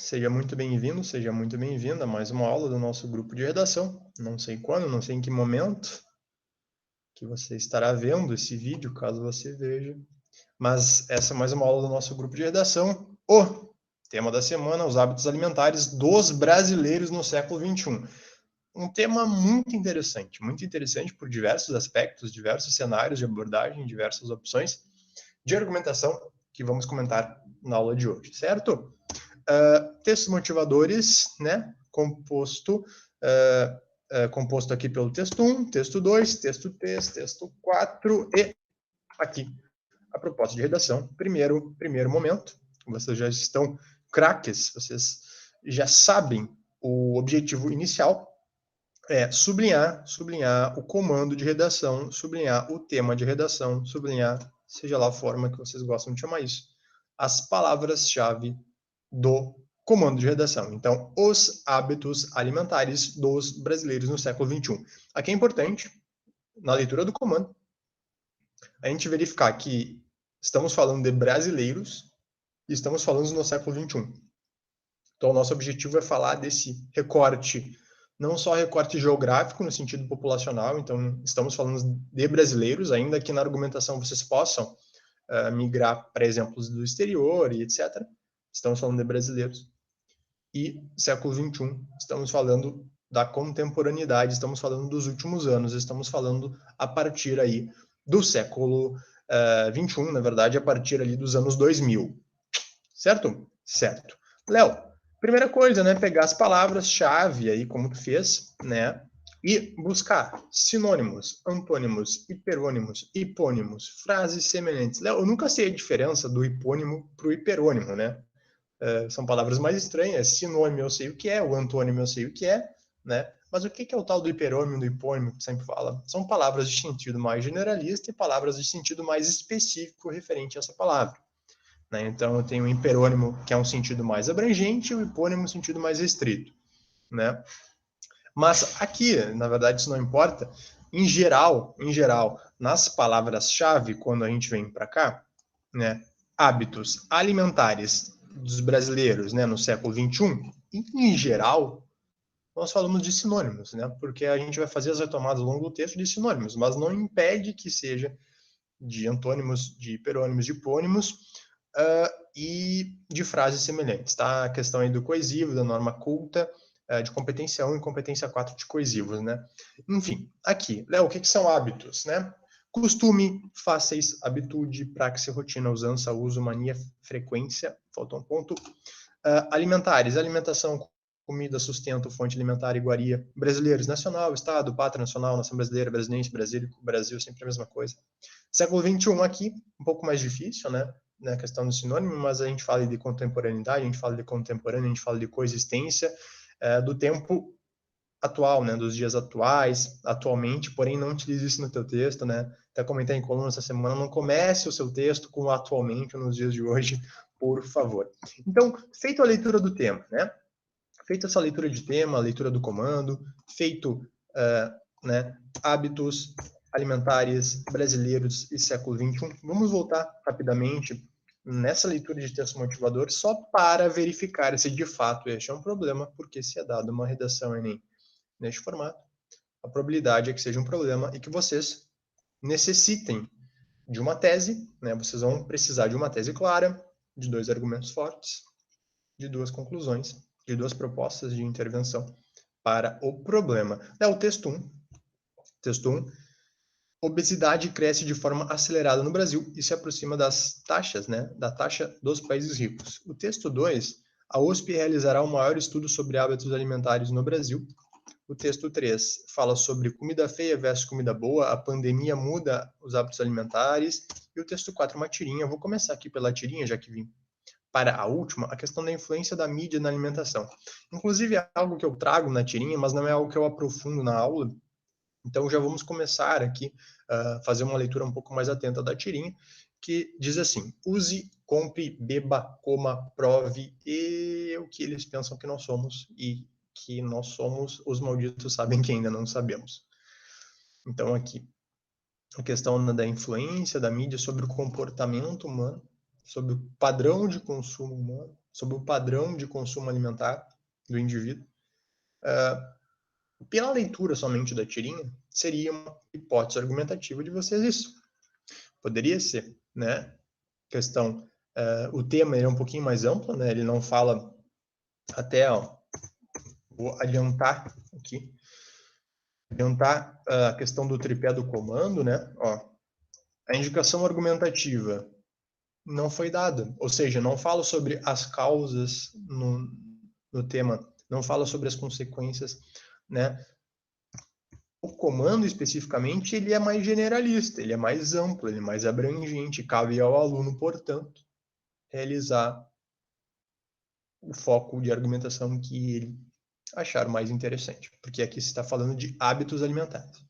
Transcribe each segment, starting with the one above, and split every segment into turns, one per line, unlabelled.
seja muito bem-vindo, seja muito bem-vinda a mais uma aula do nosso grupo de redação. Não sei quando, não sei em que momento que você estará vendo esse vídeo, caso você veja. Mas essa é mais uma aula do nosso grupo de redação. O tema da semana, os hábitos alimentares dos brasileiros no século XXI. Um tema muito interessante por diversos aspectos, diversos cenários de abordagem, diversas opções de argumentação que vamos comentar na aula de hoje, certo? Textos motivadores, né? Composto aqui pelo texto 1, texto 2, texto 3, texto 4 e aqui a proposta de redação. Primeiro momento, vocês já estão craques, vocês já sabem o objetivo inicial, é sublinhar o comando de redação, sublinhar o tema de redação, sublinhar, seja lá a forma que vocês gostam de chamar isso, as palavras-chave do comando de redação. Então, os hábitos alimentares dos brasileiros no século XXI. Aqui é importante, na leitura do comando, a gente verificar que estamos falando de brasileiros e estamos falando no século XXI. Então, o nosso objetivo é falar desse recorte, não só recorte geográfico no sentido populacional, então estamos falando de brasileiros, ainda que na argumentação vocês possam migrar para exemplos do exterior e etc. Estamos falando de brasileiros. E século XXI, estamos falando da contemporaneidade, estamos falando dos últimos anos, estamos falando a partir aí do século XXI, na verdade, a partir ali dos anos 2000. Certo? Certo. Léo, primeira coisa, né, pegar as palavras-chave aí, como tu fez, né, e buscar sinônimos, antônimos, hiperônimos, hipônimos, frases semelhantes. Léo, eu nunca sei a diferença do hipônimo para o hiperônimo, né? São palavras mais estranhas. Sinônimo eu sei o que é, o antônimo eu sei o que é, né? Mas o que é o tal do hiperônimo, do hipônimo, que sempre fala? São palavras de sentido mais generalista e palavras de sentido mais específico referente a essa palavra. Né? Então, eu tenho o hiperônimo, que é um sentido mais abrangente, e o hipônimo, um sentido mais restrito. Né? Mas aqui, na verdade, isso não importa. Em geral, nas palavras-chave, quando a gente vem para cá, né, hábitos alimentares dos brasileiros, né, no século XXI, em geral, nós falamos de sinônimos, né, porque a gente vai fazer as retomadas ao longo do texto de sinônimos, mas não impede que seja de antônimos, de hiperônimos, de hipônimos e de frases semelhantes, tá? A questão aí do coesivo, da norma culta, de competência 1 e competência 4 de coesivos, né? Enfim, aqui, Léo, o que são hábitos, né? Costume, fáceis, habitude, praxe, rotina, usança, uso, mania, frequência, falta um ponto. Alimentares, alimentação, comida, sustento, fonte alimentar, iguaria. Brasileiros, nacional, estado, pátria nacional, nação brasileira, brasileiro, brasílico, Brasil, sempre a mesma coisa. Século XXI aqui, um pouco mais difícil, né? Na questão do sinônimo, mas a gente fala de contemporaneidade, a gente fala de contemporâneo, a gente fala de coexistência do tempo atual, né? Dos dias atuais, atualmente, porém não utilize isso no teu texto, né? Até comentei em coluna essa semana, não comece o seu texto com atualmente, nos dias de hoje, por favor. Então, feita a leitura do tema, né? Feita essa leitura de tema, leitura do comando, feito né, hábitos alimentares brasileiros e século XXI, vamos voltar rapidamente nessa leitura de texto motivador só para verificar se de fato este é um problema, porque se é dado uma redação Enem neste formato, a probabilidade é que seja um problema e que vocês necessitem de uma tese, né? Vocês vão precisar de uma tese clara, de 2 argumentos fortes, de 2 conclusões, de 2 propostas de intervenção para o problema. O texto 1. Texto 1. Obesidade cresce de forma acelerada no Brasil e se aproxima das taxas, né, da taxa dos países ricos. O texto 2. A USP realizará o maior estudo sobre hábitos alimentares no Brasil. O texto 3 fala sobre comida feia versus comida boa, a pandemia muda os hábitos alimentares. E o texto 4, uma tirinha. Eu vou começar aqui pela tirinha, já que vim para a última, a questão da influência da mídia na alimentação. Inclusive, é algo que eu trago na tirinha, mas não é algo que eu aprofundo na aula. Então, já vamos começar aqui a fazer uma leitura um pouco mais atenta da tirinha, que diz assim: use, compre, beba, coma, prove, e o que eles pensam que nós somos, e que nós somos, os malditos sabem que ainda não sabemos. Então, aqui, a questão da influência da mídia sobre o comportamento humano, sobre o padrão de consumo humano, sobre o padrão de consumo alimentar do indivíduo. Pela leitura somente da tirinha, seria uma hipótese argumentativa de vocês isso. Poderia ser, né? Questão, o tema é um pouquinho mais amplo, né? Ele não fala até, ó, vou adiantar aqui, adiantar a questão do tripé do comando, né? Ó, a indicação argumentativa não foi dada, ou seja, não fala sobre as causas no tema, não fala sobre as consequências, né? O comando, especificamente, ele é mais generalista, ele é mais amplo, ele é mais abrangente, cabe ao aluno, portanto, realizar o foco de argumentação que ele achar mais interessante, porque aqui se está falando de hábitos alimentares.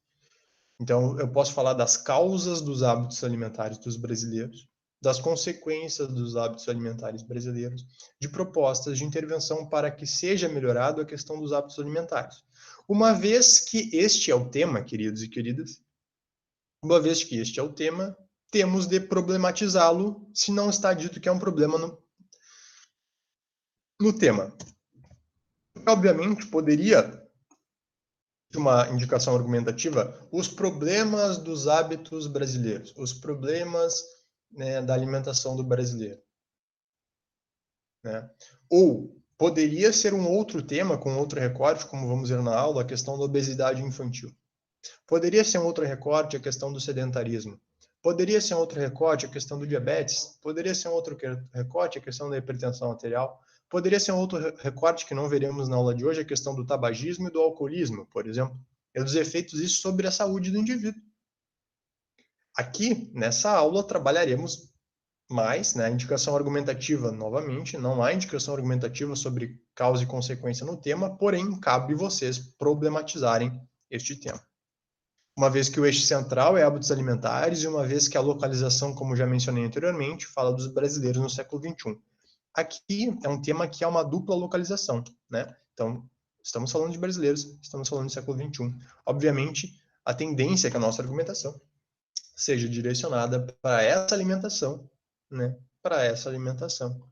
Então, eu posso falar das causas dos hábitos alimentares dos brasileiros, das consequências dos hábitos alimentares brasileiros, de propostas de intervenção para que seja melhorado a questão dos hábitos alimentares. Uma vez que este é o tema, queridos e queridas, uma vez que este é o tema, temos de problematizá-lo se não está dito que é um problema no tema. Obviamente, poderia, uma indicação argumentativa, os problemas dos hábitos brasileiros, os problemas, né, da alimentação do brasileiro. Né? Ou poderia ser um outro tema, com outro recorte, como vamos ver na aula, a questão da obesidade infantil. Poderia ser um outro recorte a questão do sedentarismo. Poderia ser um outro recorte a questão do diabetes. Poderia ser um outro recorte a questão da hipertensão arterial. Poderia ser um outro recorte que não veremos na aula de hoje, a questão do tabagismo e do alcoolismo, por exemplo, e dos efeitos disso sobre a saúde do indivíduo. Aqui, nessa aula, trabalharemos mais, né, indicação argumentativa, novamente, não há indicação argumentativa sobre causa e consequência no tema, porém, cabe vocês problematizarem este tema. Uma vez que o eixo central é hábitos alimentares e uma vez que a localização, como já mencionei anteriormente, fala dos brasileiros no século XXI. Aqui é um tema que é uma dupla localização, né? Então, estamos falando de brasileiros, estamos falando do século XXI. Obviamente, a tendência é que a nossa argumentação seja direcionada para essa alimentação, né? Para essa alimentação.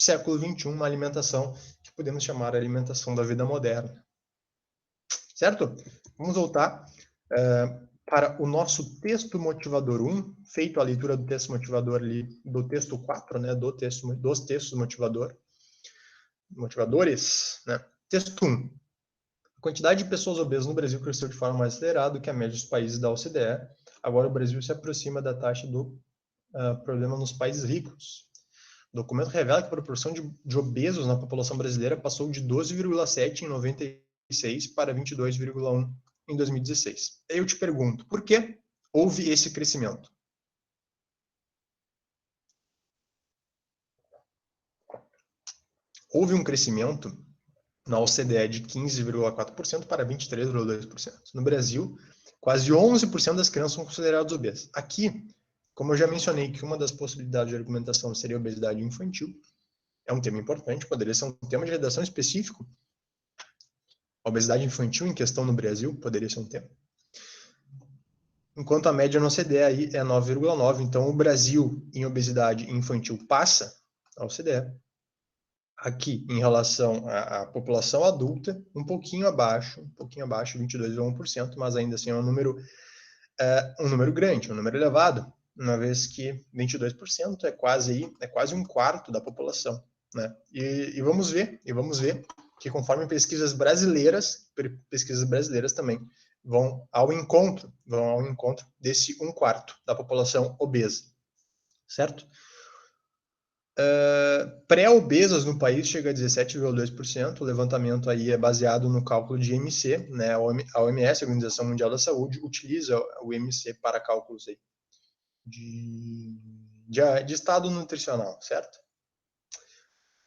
Século XXI, uma alimentação que podemos chamar de alimentação da vida moderna. Certo? Vamos voltar para o nosso texto motivador 1, feito a leitura do texto motivador ali, do texto 4, né, dos textos motivadores, né? Texto 1. A quantidade de pessoas obesas no Brasil cresceu de forma mais acelerada que a média dos países da OCDE. Agora o Brasil se aproxima da taxa do problema nos países ricos. O documento revela que a proporção de obesos na população brasileira passou de 12,7 em 96 para 22,1 em 2016. Aí eu te pergunto, por que houve esse crescimento? Houve um crescimento na OCDE de 15,4% para 23,2%. No Brasil, quase 11% das crianças são consideradas obesas. Aqui, como eu já mencionei que uma das possibilidades de argumentação seria a obesidade infantil, é um tema importante, poderia ser um tema de redação específico. A obesidade infantil em questão no Brasil poderia ser um tema. Enquanto a média no OCDE aí é 9,9, então o Brasil em obesidade infantil passa a OCDE. Aqui, em relação à população adulta, um pouquinho abaixo, 22,1%, mas ainda assim é um número grande, um número elevado, uma vez que 22% é quase um quarto da população, né? E vamos ver que conforme pesquisas brasileiras também vão ao encontro desse um quarto da população obesa, certo? Pré-obesas no país chega a 17,2%. O levantamento aí é baseado no cálculo de IMC, né? A OMS, a Organização Mundial da Saúde, utiliza o IMC para cálculos aí de estado nutricional, certo?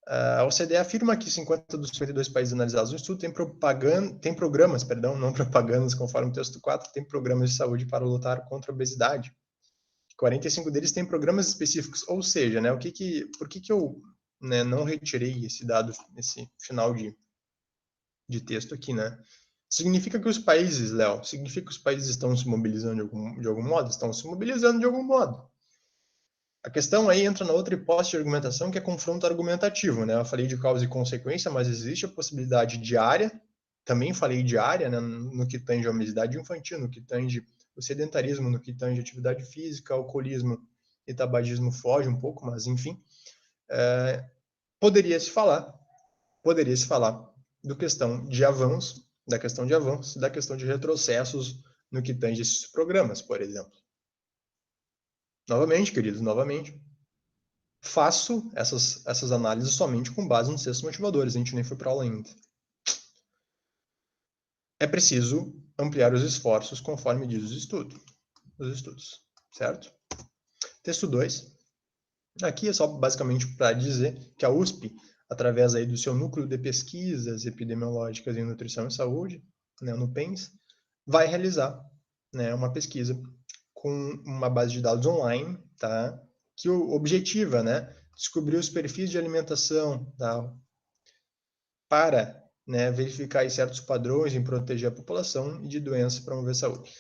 A OCDE afirma que 50 dos 52 países analisados no estudo têm programas, não propagandas, conforme o texto 4, tem programas de saúde para lutar contra a obesidade. 45 deles têm programas específicos, ou seja, né, por que eu, né, não retirei esse dado, esse final de texto aqui, né? Significa que os países, Léo, estão se mobilizando de algum modo? Estão se mobilizando de algum modo. A questão aí entra na outra hipótese de argumentação, que é confronto argumentativo, né? Eu falei de causa e consequência, mas existe a possibilidade de área, também falei de área, né? No que tange a obesidade infantil, no que tange o sedentarismo, no que tange atividade física, alcoolismo e tabagismo foge um pouco, mas enfim, poderia-se falar da questão de avanço, da questão de retrocessos no que tange esses programas, por exemplo. Novamente, queridos, faço essas análises somente com base nos textos motivadores, a gente nem foi para aula ainda. É preciso ampliar os esforços conforme diz os estudos, certo? Texto 2. Aqui é só basicamente para dizer que a USP, através aí do seu núcleo de pesquisas epidemiológicas em nutrição e saúde, né, no PENS, vai realizar, né, uma pesquisa com uma base de dados online, tá? Que objetiva, né, descobrir os perfis de alimentação, tá? Para, né, verificar certos padrões em proteger a população e de doenças para promover saúde.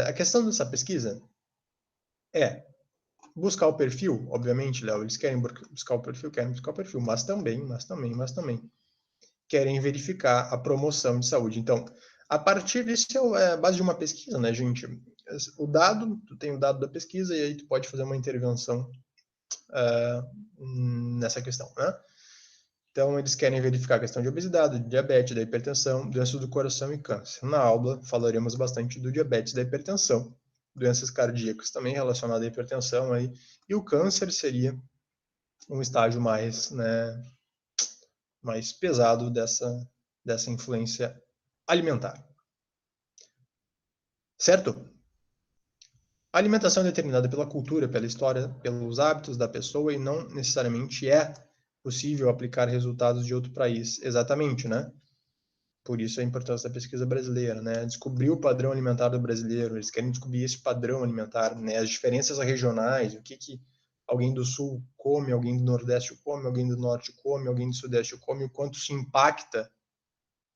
A questão dessa pesquisa é buscar o perfil, obviamente, Léo, eles querem buscar o perfil, mas também querem verificar a promoção de saúde. Então, a partir disso é a base de uma pesquisa, né, gente? Tu tem o dado da pesquisa e aí tu pode fazer uma intervenção nessa questão, né? Então, eles querem verificar a questão de obesidade, de diabetes, da hipertensão, doenças do coração e câncer. Na aula, falaremos bastante do diabetes e da hipertensão, doenças cardíacas também relacionadas à hipertensão aí, e o câncer seria um estágio mais, né, mais pesado dessa influência alimentar. Certo? A alimentação é determinada pela cultura, pela história, pelos hábitos da pessoa e não necessariamente é possível aplicar resultados de outro país. Exatamente, né? Por isso a importância da pesquisa brasileira, né? Descobrir o padrão alimentar do brasileiro, eles querem descobrir esse padrão alimentar, né? As diferenças regionais, o que alguém do sul come, alguém do nordeste come, alguém do norte come, alguém do sudeste come, o quanto se impacta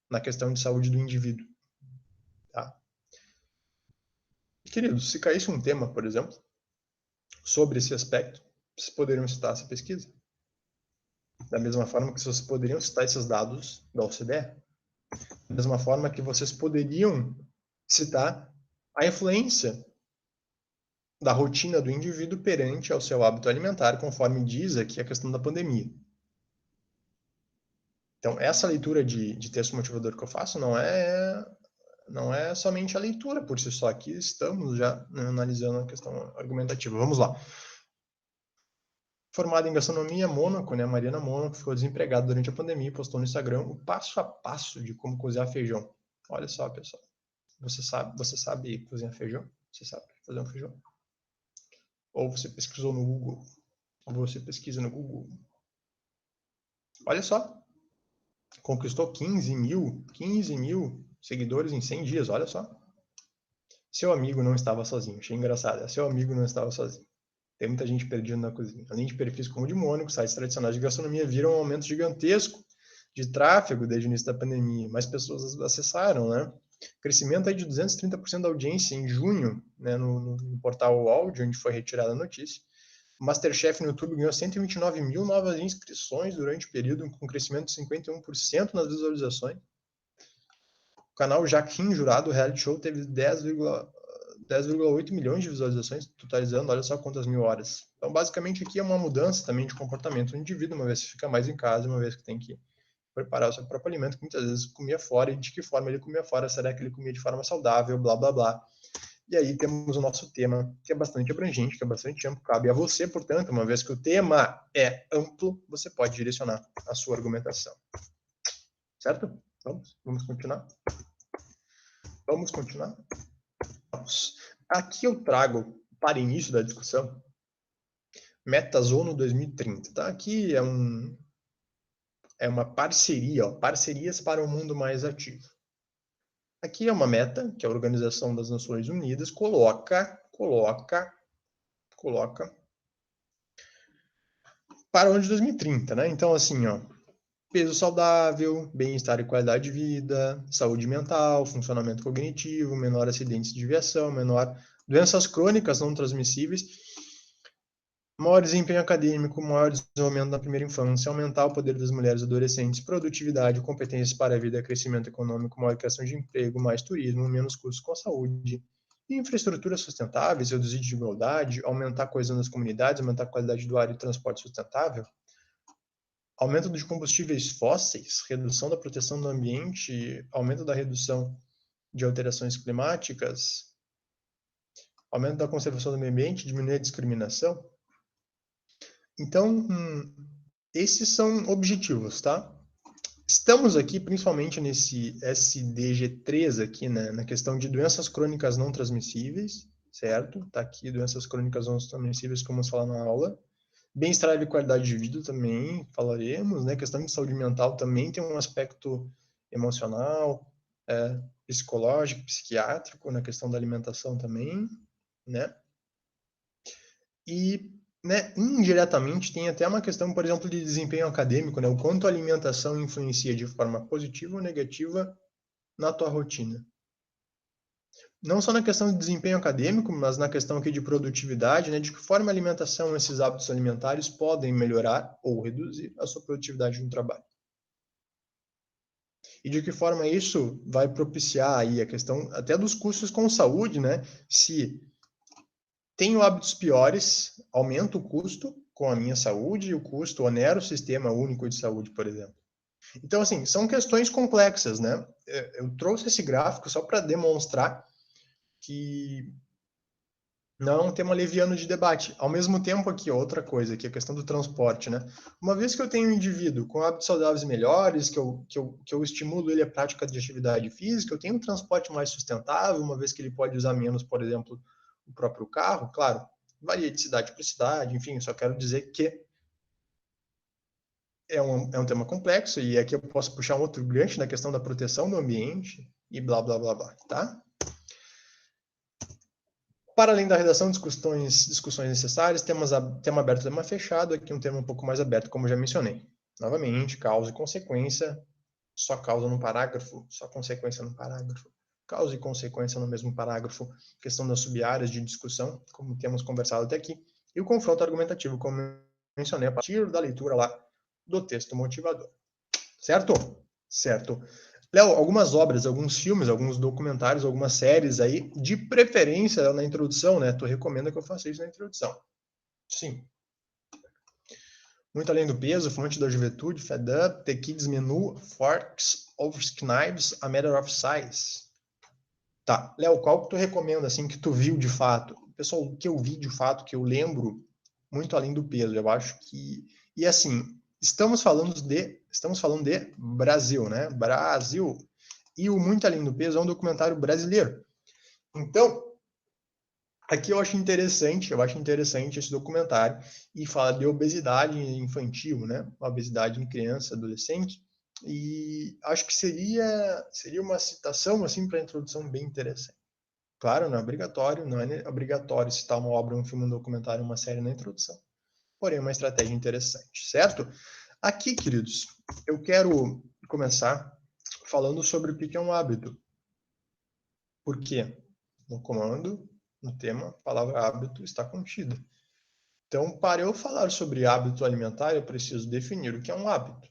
na questão de saúde do indivíduo, tá? Queridos, se caísse um tema, por exemplo, sobre esse aspecto, vocês poderiam citar essa pesquisa? Da mesma forma que vocês poderiam citar esses dados da OCDE? Da mesma forma que vocês poderiam citar a influência da rotina do indivíduo perante ao seu hábito alimentar, conforme diz aqui a questão da pandemia. Então, essa leitura de texto motivador que eu faço não é somente a leitura por si só. Aqui estamos já, né, analisando a questão argumentativa. Vamos lá. Formada em gastronomia, Mônaco, né? Mariana Mônaco ficou desempregada durante a pandemia e postou no Instagram o passo a passo de como cozinhar feijão. Olha só, pessoal. Você sabe cozinhar feijão? Você sabe fazer um feijão? Ou você pesquisou no Google? Ou você pesquisa no Google? Olha só. Conquistou 15 mil seguidores em 100 dias. Olha só. Seu amigo não estava sozinho. Achei engraçado. Seu amigo não estava sozinho. Tem muita gente perdida na cozinha. Além de perfis como o de Mônaco, sites tradicionais de gastronomia viram um aumento gigantesco de tráfego desde o início da pandemia. Mais pessoas acessaram, né? Crescimento aí de 230% da audiência em junho, né, no portal UOL, de onde foi retirada a notícia. O Masterchef no YouTube ganhou 129 mil novas inscrições durante o período, com crescimento de 51% nas visualizações. O canal Jaquim Jurado, o reality show, teve 10,8 milhões de visualizações, totalizando, olha só quantas mil horas. Então, basicamente, aqui é uma mudança também de comportamento do indivíduo, uma vez que fica mais em casa, uma vez que tem que preparar o seu próprio alimento, que muitas vezes comia fora, e de que forma ele comia fora, será que ele comia de forma saudável, blá, blá, blá. E aí temos o nosso tema, que é bastante abrangente, que é bastante amplo, cabe a você, portanto, uma vez que o tema é amplo, você pode direcionar a sua argumentação. Certo? Vamos continuar? Vamos continuar? Vamos. Aqui eu trago, para início da discussão, Metas ONU 2030. Tá? Aqui é uma parceria, parcerias para um mundo mais ativo. Aqui é uma meta que a Organização das Nações Unidas coloca para o ano de 2030, né? Então, assim, ó, peso saudável, bem-estar e qualidade de vida, saúde mental, funcionamento cognitivo, menor acidentes de viação, menor doenças crônicas não transmissíveis, Maior desempenho acadêmico, maior desenvolvimento na primeira infância, aumentar o poder das mulheres e adolescentes, produtividade, competências para a vida, crescimento econômico, maior criação de emprego, mais turismo, menos custos com a saúde, infraestruturas sustentáveis, reduzir desigualdade, aumentar a coesão das comunidades, aumentar a qualidade do ar e transporte sustentável, aumento dos combustíveis fósseis, redução da proteção do ambiente, aumento da redução de alterações climáticas, aumento da conservação do meio ambiente, diminuir a discriminação. Então, esses são objetivos, tá? Estamos aqui principalmente nesse SDG3 aqui, né, na questão de doenças crônicas não transmissíveis, certo? Tá aqui, doenças crônicas não transmissíveis, como vamos falar na aula. Bem-estar e qualidade de vida também falaremos, né? Questão de saúde mental também tem um aspecto emocional, psicológico, psiquiátrico, na questão da alimentação também, né? E, né, indiretamente tem até uma questão, por exemplo, de desempenho acadêmico, né? O quanto a alimentação influencia de forma positiva ou negativa na tua rotina. Não só na questão de desempenho acadêmico, mas na questão aqui de produtividade, né? De que forma a alimentação, esses hábitos alimentares podem melhorar ou reduzir a sua produtividade no trabalho. E de que forma isso vai propiciar aí a questão até dos custos com saúde, né? Se tenho hábitos piores, aumenta o custo com a minha saúde e o custo onera o sistema único de saúde, por exemplo. Então, assim, são questões complexas, né? Eu trouxe esse gráfico só para demonstrar que não é um tema leviano de debate. Ao mesmo tempo, aqui, outra coisa, que é a questão do transporte, né? Uma vez que eu tenho um indivíduo com hábitos saudáveis melhores, que eu estimulo ele a prática de atividade física, eu tenho um transporte mais sustentável, uma vez que ele pode usar menos, por exemplo, o próprio carro, claro, varia de cidade para cidade, enfim, só quero dizer que é um tema complexo, e aqui eu posso puxar um outro gancho na questão da proteção do ambiente, e blá, blá, blá, blá, tá? Para além da redação, discussões necessárias, tema aberto, tema fechado, aqui um tema um pouco mais aberto, como já mencionei. Novamente, causa e consequência, só causa no parágrafo, só consequência no parágrafo. Causa e consequência no mesmo parágrafo, questão das sub-áreas de discussão, como temos conversado até aqui, e o confronto argumentativo, como mencionei, a partir da leitura lá do texto motivador. Certo? Certo. Léo, algumas obras, alguns filmes, alguns documentários, algumas séries aí, de preferência na introdução, né? Tu recomenda que eu faça isso na introdução. Sim. Muito Além do Peso, Fonte da Juventude, Fed Up, The Kids Menu, Forks Over Knives, A Matter of Size. Tá. Léo, qual que tu recomenda, assim, que tu viu de fato? Pessoal, o que eu vi de fato, que eu lembro, Muito Além do Peso, eu acho que... E assim, estamos falando de Brasil, né? Brasil. E o Muito Além do Peso é um documentário brasileiro. Então, aqui eu acho interessante esse documentário e fala de obesidade infantil, né? Obesidade em criança, adolescente. E acho que seria uma citação assim para a introdução bem interessante. Claro, não é obrigatório citar uma obra, um filme, um documentário, uma série na introdução. Porém, é uma estratégia interessante, certo? Aqui, queridos, eu quero começar falando sobre o que é um hábito. Por quê? No comando, no tema, a palavra hábito está contida. Então, para eu falar sobre hábito alimentar, eu preciso definir o que é um hábito.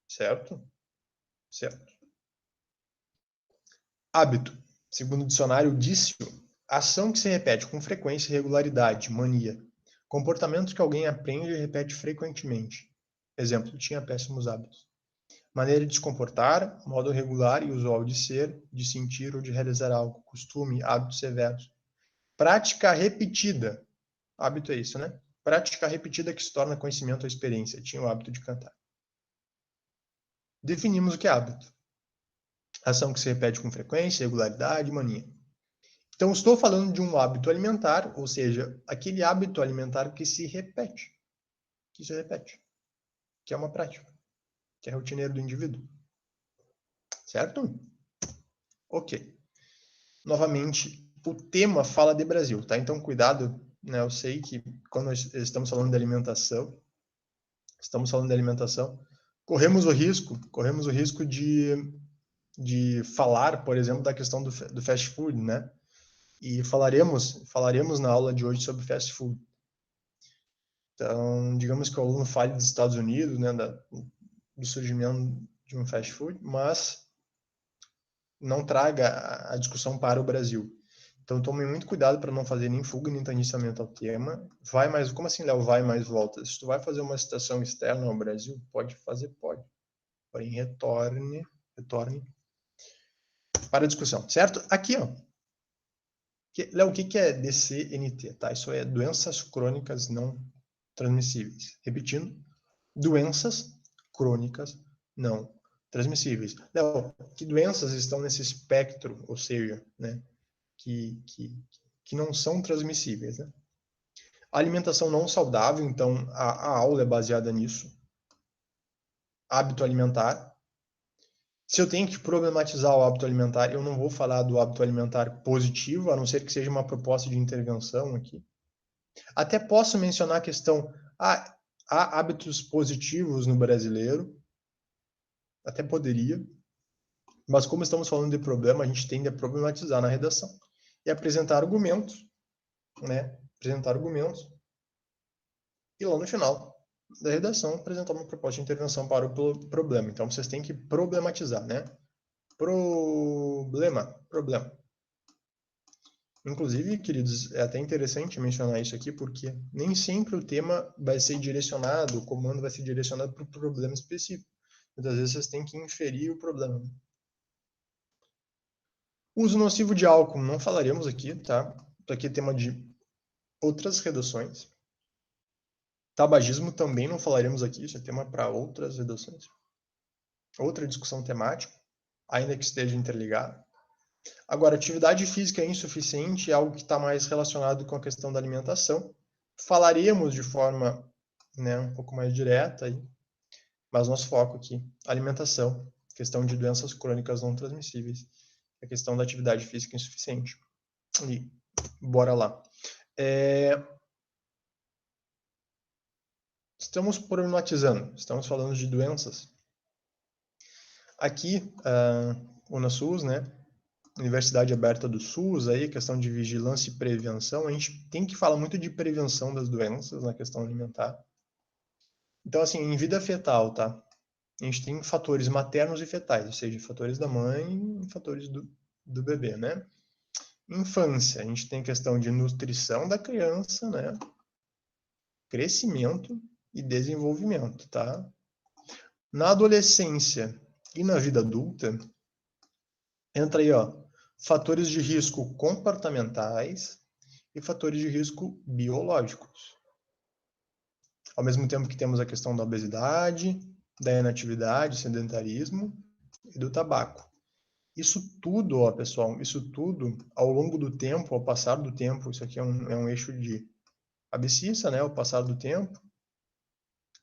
Certo? Certo. Hábito, segundo o dicionário Dício, ação que se repete com frequência e regularidade, mania. Comportamento que alguém aprende e repete frequentemente. Exemplo, tinha péssimos hábitos. Maneira de se comportar, modo regular e usual de ser, de sentir ou de realizar algo. Costume, hábitos severos. Prática repetida. Hábito é isso, né? Prática repetida que se torna conhecimento ou experiência. Tinha o hábito de cantar. Definimos o que é hábito. Ação que se repete com frequência, regularidade, mania. Então, estou falando de um hábito alimentar, ou seja, aquele hábito alimentar que se repete. Que é uma prática. Que é rotineiro do indivíduo. Certo? Ok. Novamente, o tema fala de Brasil, tá? Então, cuidado, né? Eu sei que quando nós estamos falando de alimentação, corremos o risco de falar, por exemplo, da questão do fast food, né? E falaremos na aula de hoje sobre fast food. Então, digamos que o aluno fale dos Estados Unidos, né, do surgimento de um fast food, mas não traga a discussão para o Brasil. Então, tome muito cuidado para não fazer nem fuga nem tangenciamento ao tema. Vai mais, como assim, Léo? Vai mais volta. Se tu vai fazer uma citação externa ao Brasil, pode fazer, pode. Porém, retorne para a discussão, certo? Aqui, ó. Léo, o que é DCNT? Tá? Isso é doenças crônicas não transmissíveis. Repetindo, doenças crônicas não transmissíveis. Léo, que doenças estão nesse espectro, ou seja, né, que não são transmissíveis, né? A alimentação não saudável, então a aula é baseada nisso. Hábito alimentar. Se eu tenho que problematizar o hábito alimentar, eu não vou falar do hábito alimentar positivo, a não ser que seja uma proposta de intervenção aqui. Até posso mencionar a questão, há hábitos positivos no brasileiro, até poderia, mas como estamos falando de problema, a gente tende a problematizar na redação e apresentar argumentos, né? Apresentar argumentos e lá no final da redação apresentar uma proposta de intervenção para o problema. Então vocês têm que problematizar, né? Problema. Inclusive, queridos, é até interessante mencionar isso aqui, porque nem sempre o tema vai ser direcionado, o comando vai ser direcionado para o problema específico. Muitas vezes vocês têm que inferir o problema. Uso nocivo de álcool, não falaremos aqui, tá? Isso aqui é tema de outras redações. Tabagismo também não falaremos aqui, isso é tema para outras redações. Outra discussão temática, ainda que esteja interligado. Agora, atividade física insuficiente é algo que está mais relacionado com a questão da alimentação. Falaremos de forma, né, um pouco mais direta, aí, mas nosso foco aqui, alimentação, questão de doenças crônicas não transmissíveis, a questão da atividade física insuficiente. E bora lá. Estamos problematizando, estamos falando de doenças. Aqui, UNASUS, né, Universidade Aberta do SUS, aí, questão de vigilância e prevenção, a gente tem que falar muito de prevenção das doenças na questão alimentar. Então, assim, em vida fetal, tá? A gente tem fatores maternos e fetais, ou seja, fatores da mãe e fatores do bebê, né? Infância, a gente tem questão de nutrição da criança, né? Crescimento e desenvolvimento, tá? Na adolescência e na vida adulta, entra aí, ó, fatores de risco comportamentais e fatores de risco biológicos. Ao mesmo tempo que temos a questão da obesidade, da inatividade, sedentarismo e do tabaco. Isso tudo, ó, pessoal, isso tudo, ao longo do tempo, ao passar do tempo, isso aqui é um eixo de abscissa, né, ao passar do tempo,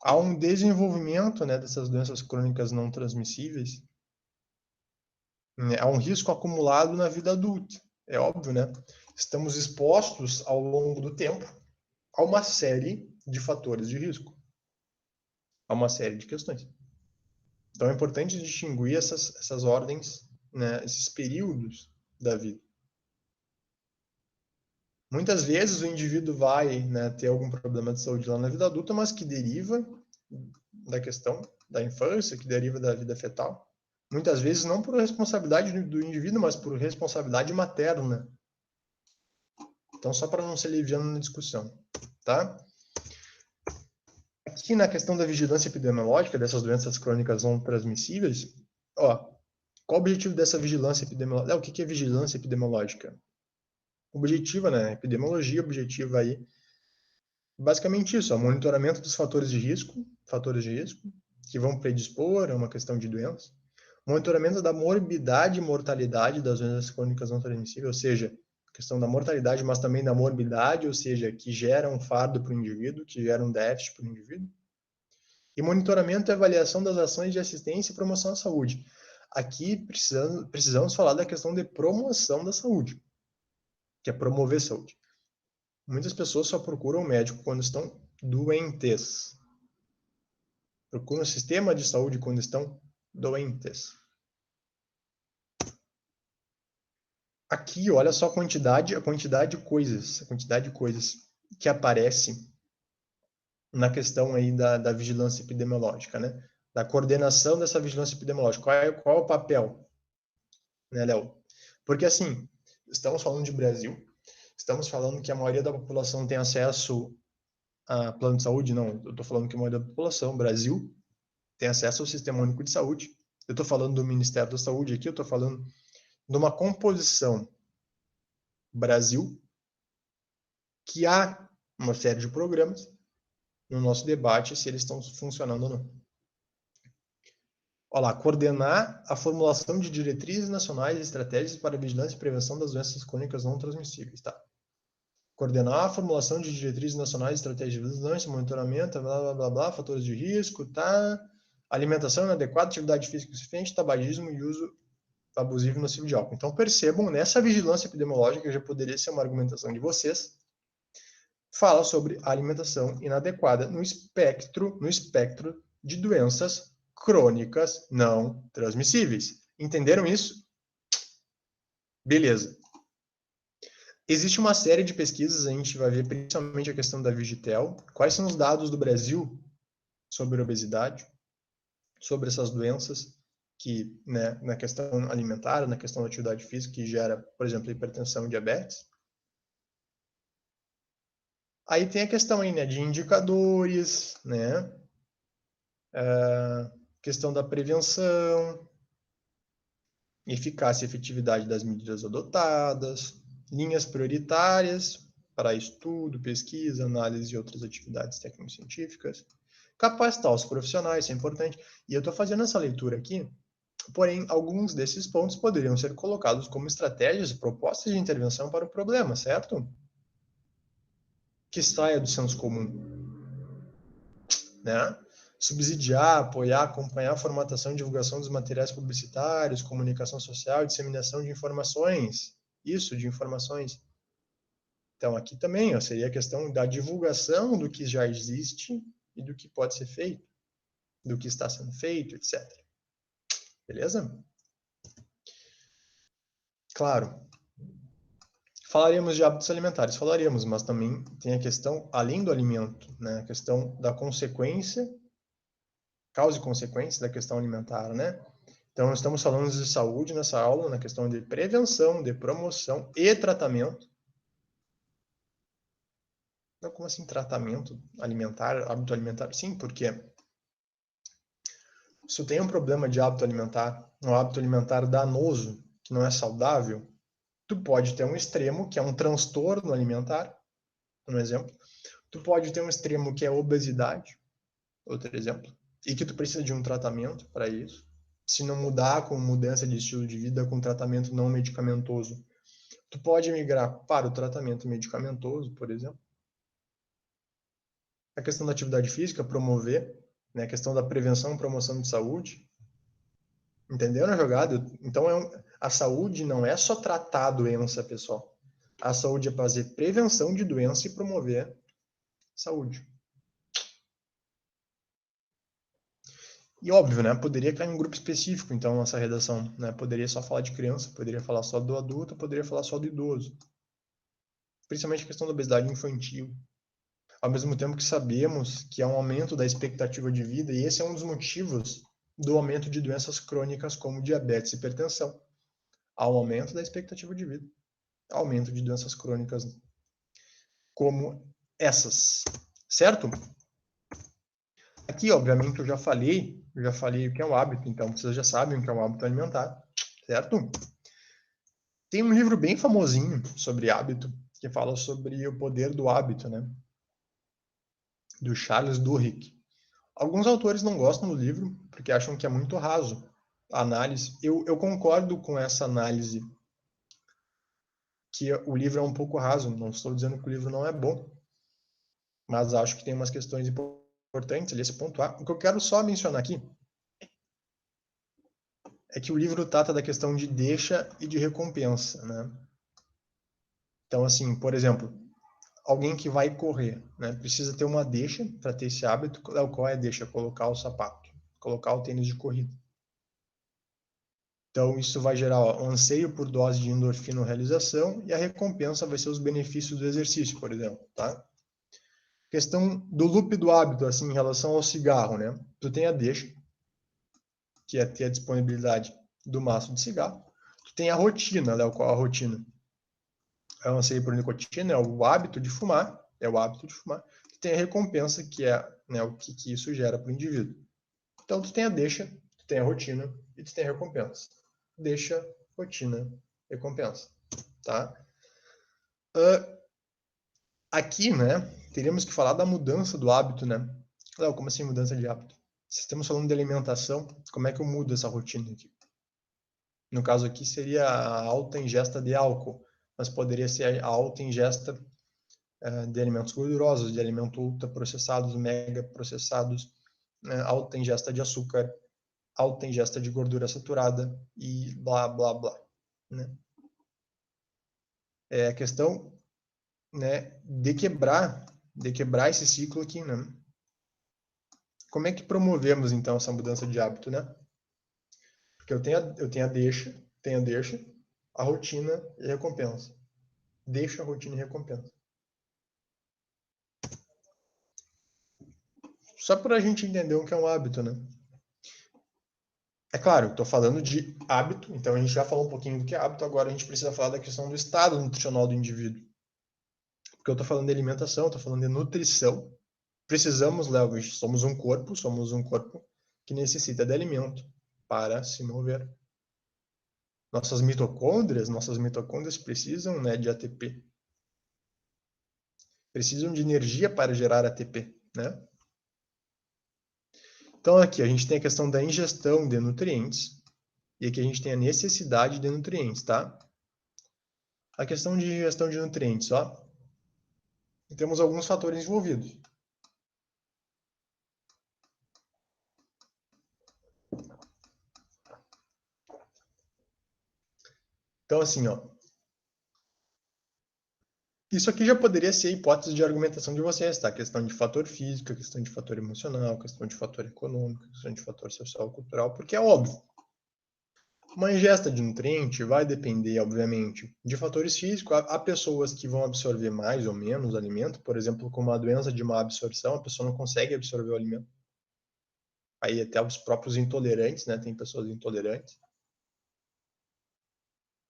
há um desenvolvimento, né, dessas doenças crônicas não transmissíveis, né, há um risco acumulado na vida adulta. É óbvio, né? Estamos expostos ao longo do tempo a uma série de fatores de risco, a uma série de questões. Então é importante distinguir essas ordens, né, esses períodos da vida. Muitas vezes o indivíduo vai, né, ter algum problema de saúde lá na vida adulta, mas que deriva da questão da infância, que deriva da vida fetal. Muitas vezes não por responsabilidade do indivíduo, mas por responsabilidade materna. Então, só para não ser liviano na discussão, tá? Aqui na questão da vigilância epidemiológica dessas doenças crônicas não transmissíveis, ó, qual o objetivo dessa vigilância epidemiológica? O que é vigilância epidemiológica? Objetiva, né? Epidemiologia objetiva aí, basicamente isso, ó, monitoramento dos fatores de risco que vão predispor a uma questão de doença, monitoramento da morbidade e mortalidade das doenças crônicas não transmissíveis, ou seja, questão da mortalidade, mas também da morbidade, ou seja, que gera um fardo para o indivíduo, que gera um déficit para o indivíduo. E monitoramento e avaliação das ações de assistência e promoção à saúde. Aqui precisamos falar da questão de promoção da saúde, que é promover saúde. Muitas pessoas só procuram o médico quando estão doentes. Procuram o sistema de saúde quando estão doentes. Aqui, olha só a quantidade de coisas que aparece na questão aí da vigilância epidemiológica, né? Da coordenação dessa vigilância epidemiológica. Qual é o papel, né, Léo? Porque, assim, estamos falando de Brasil, estamos falando que a maioria da população tem acesso a plano de saúde, não, eu estou falando que a maioria da população, Brasil, tem acesso ao Sistema Único de Saúde. Eu estou falando do Ministério da Saúde aqui, eu estou falando de uma composição Brasil, que há uma série de programas no nosso debate se eles estão funcionando ou não. Olha lá, coordenar a formulação de diretrizes nacionais e estratégias para a vigilância e prevenção das doenças crônicas não transmissíveis, tá? Coordenar a formulação de diretrizes nacionais e estratégias de vigilância, monitoramento, blá, blá, blá, blá, fatores de risco, tá? Alimentação inadequada, atividade física insuficiente, tabagismo e uso abusivo e nocivo de álcool. Então, percebam, nessa vigilância epidemiológica, já poderia ser uma argumentação de vocês, fala sobre alimentação inadequada no espectro de doenças crônicas não transmissíveis. Entenderam isso? Beleza. Existe uma série de pesquisas, a gente vai ver principalmente a questão da Vigitel. Quais são os dados do Brasil sobre obesidade, sobre essas doenças que, né, na questão alimentar, na questão da atividade física, que gera, por exemplo, hipertensão e diabetes. Aí tem a questão aí, né, de indicadores, né, questão da prevenção, eficácia e efetividade das medidas adotadas, linhas prioritárias para estudo, pesquisa, análise e outras atividades técnico-científicas, capacitar os profissionais, isso é importante. E eu estou fazendo essa leitura aqui, porém, alguns desses pontos poderiam ser colocados como estratégias e propostas de intervenção para o problema, certo? Que saia do senso comum, né? Subsidiar, apoiar, acompanhar a formatação e divulgação dos materiais publicitários, comunicação social, disseminação de informações. Isso, de informações. Então, aqui também ó, seria a questão da divulgação do que já existe e do que pode ser feito, do que está sendo feito, etc. Beleza? Claro. Falaríamos de hábitos alimentares, falaríamos, mas também tem a questão, além do alimento, né, a questão da consequência, causa e consequência da questão alimentar, né? Então, estamos falando de saúde nessa aula, na questão de prevenção, de promoção e tratamento. Não, como assim tratamento alimentar, hábito alimentar? Sim, porque se tu tem um problema de hábito alimentar, um hábito alimentar danoso, que não é saudável, tu pode ter um extremo, que é um transtorno alimentar, um exemplo. Tu pode ter um extremo que é obesidade, outro exemplo, e que tu precisa de um tratamento para isso. Se não mudar com mudança de estilo de vida, com tratamento não medicamentoso, tu pode migrar para o tratamento medicamentoso, por exemplo. A questão da atividade física, promover, né? A questão da prevenção e promoção de saúde. Entenderam a jogada? Então, a saúde não é só tratar a doença, pessoal. A saúde é fazer prevenção de doença e promover saúde. E óbvio, né? Poderia cair em um grupo específico, então, nossa redação, né? Poderia só falar de criança, poderia falar só do adulto, poderia falar só do idoso. Principalmente a questão da obesidade infantil. Ao mesmo tempo que sabemos que há um aumento da expectativa de vida, e esse é um dos motivos do aumento de doenças crônicas como diabetes e hipertensão. Há um aumento da expectativa de vida, aumento de doenças crônicas como essas, certo? Aqui, obviamente, eu já falei o que é um hábito, então vocês já sabem o que é um hábito alimentar, certo? Tem um livro bem famosinho sobre hábito, que fala sobre o poder do hábito, né? Do Charles Duhigg. Alguns autores não gostam do livro, porque acham que é muito raso a análise. Eu concordo com essa análise, que o livro é um pouco raso, não estou dizendo que o livro não é bom, mas acho que tem umas questões importantes ali a se pontuar. O que eu quero só mencionar aqui é que o livro trata da questão de deixa e de recompensa, né? Então, assim, por exemplo, alguém que vai correr, né, precisa ter uma deixa para ter esse hábito. Qual é a deixa? Colocar o sapato, colocar o tênis de corrida. Então, isso vai gerar um anseio por dose de endorfina ou realização, e a recompensa vai ser os benefícios do exercício, por exemplo, tá? Questão do loop do hábito, assim, em relação ao cigarro, né? Tu tem a deixa, que é ter a disponibilidade do maço de cigarro. Tu tem a rotina, Léo, qual a rotina? É uma saída por nicotina, é o hábito de fumar, Tu tem a recompensa, que é, né, o que isso gera para o indivíduo. Então, tu tem a deixa, tu tem a rotina e tu tem a recompensa. Deixa, rotina, recompensa, tá? Aqui, né, teríamos que falar da mudança do hábito, né? Léo, como assim mudança de hábito? Se estamos falando de alimentação, como é que eu mudo essa rotina aqui? No caso aqui seria a alta ingesta de álcool, mas poderia ser a alta ingesta de alimentos gordurosos, de alimentos ultraprocessados, mega processados, alta ingesta de açúcar, alta ingesta de gordura saturada e blá, blá, blá. Né? É a questão, né, de quebrar esse ciclo aqui, né? Como é que promovemos, então, essa mudança de hábito, né? Porque eu tenho a deixa, a rotina e a recompensa. Deixa, a rotina e recompensa. Só para a gente entender o que é um hábito, né? É claro, estou falando de hábito, então a gente já falou um pouquinho do que é hábito, agora a gente precisa falar da questão do estado nutricional do indivíduo. Porque eu estou falando de alimentação, estou falando de nutrição. Precisamos, Léo, somos um corpo que necessita de alimento para se mover. Nossas mitocôndrias precisam, né, de ATP. Precisam de energia para gerar ATP, né? Então aqui a gente tem a questão da ingestão de nutrientes e aqui a gente tem a necessidade de nutrientes, tá? A questão de ingestão de nutrientes, ó. Temos alguns fatores envolvidos. Então assim, ó, isso aqui já poderia ser hipótese de argumentação de vocês, tá? Questão de fator físico, questão de fator emocional, questão de fator econômico, questão de fator social e cultural, porque é óbvio. Uma ingesta de nutriente vai depender, obviamente, de fatores físicos. Há pessoas que vão absorver mais ou menos alimento, por exemplo, com uma doença de má absorção, a pessoa não consegue absorver o alimento. Aí até os próprios intolerantes, né? Tem pessoas intolerantes.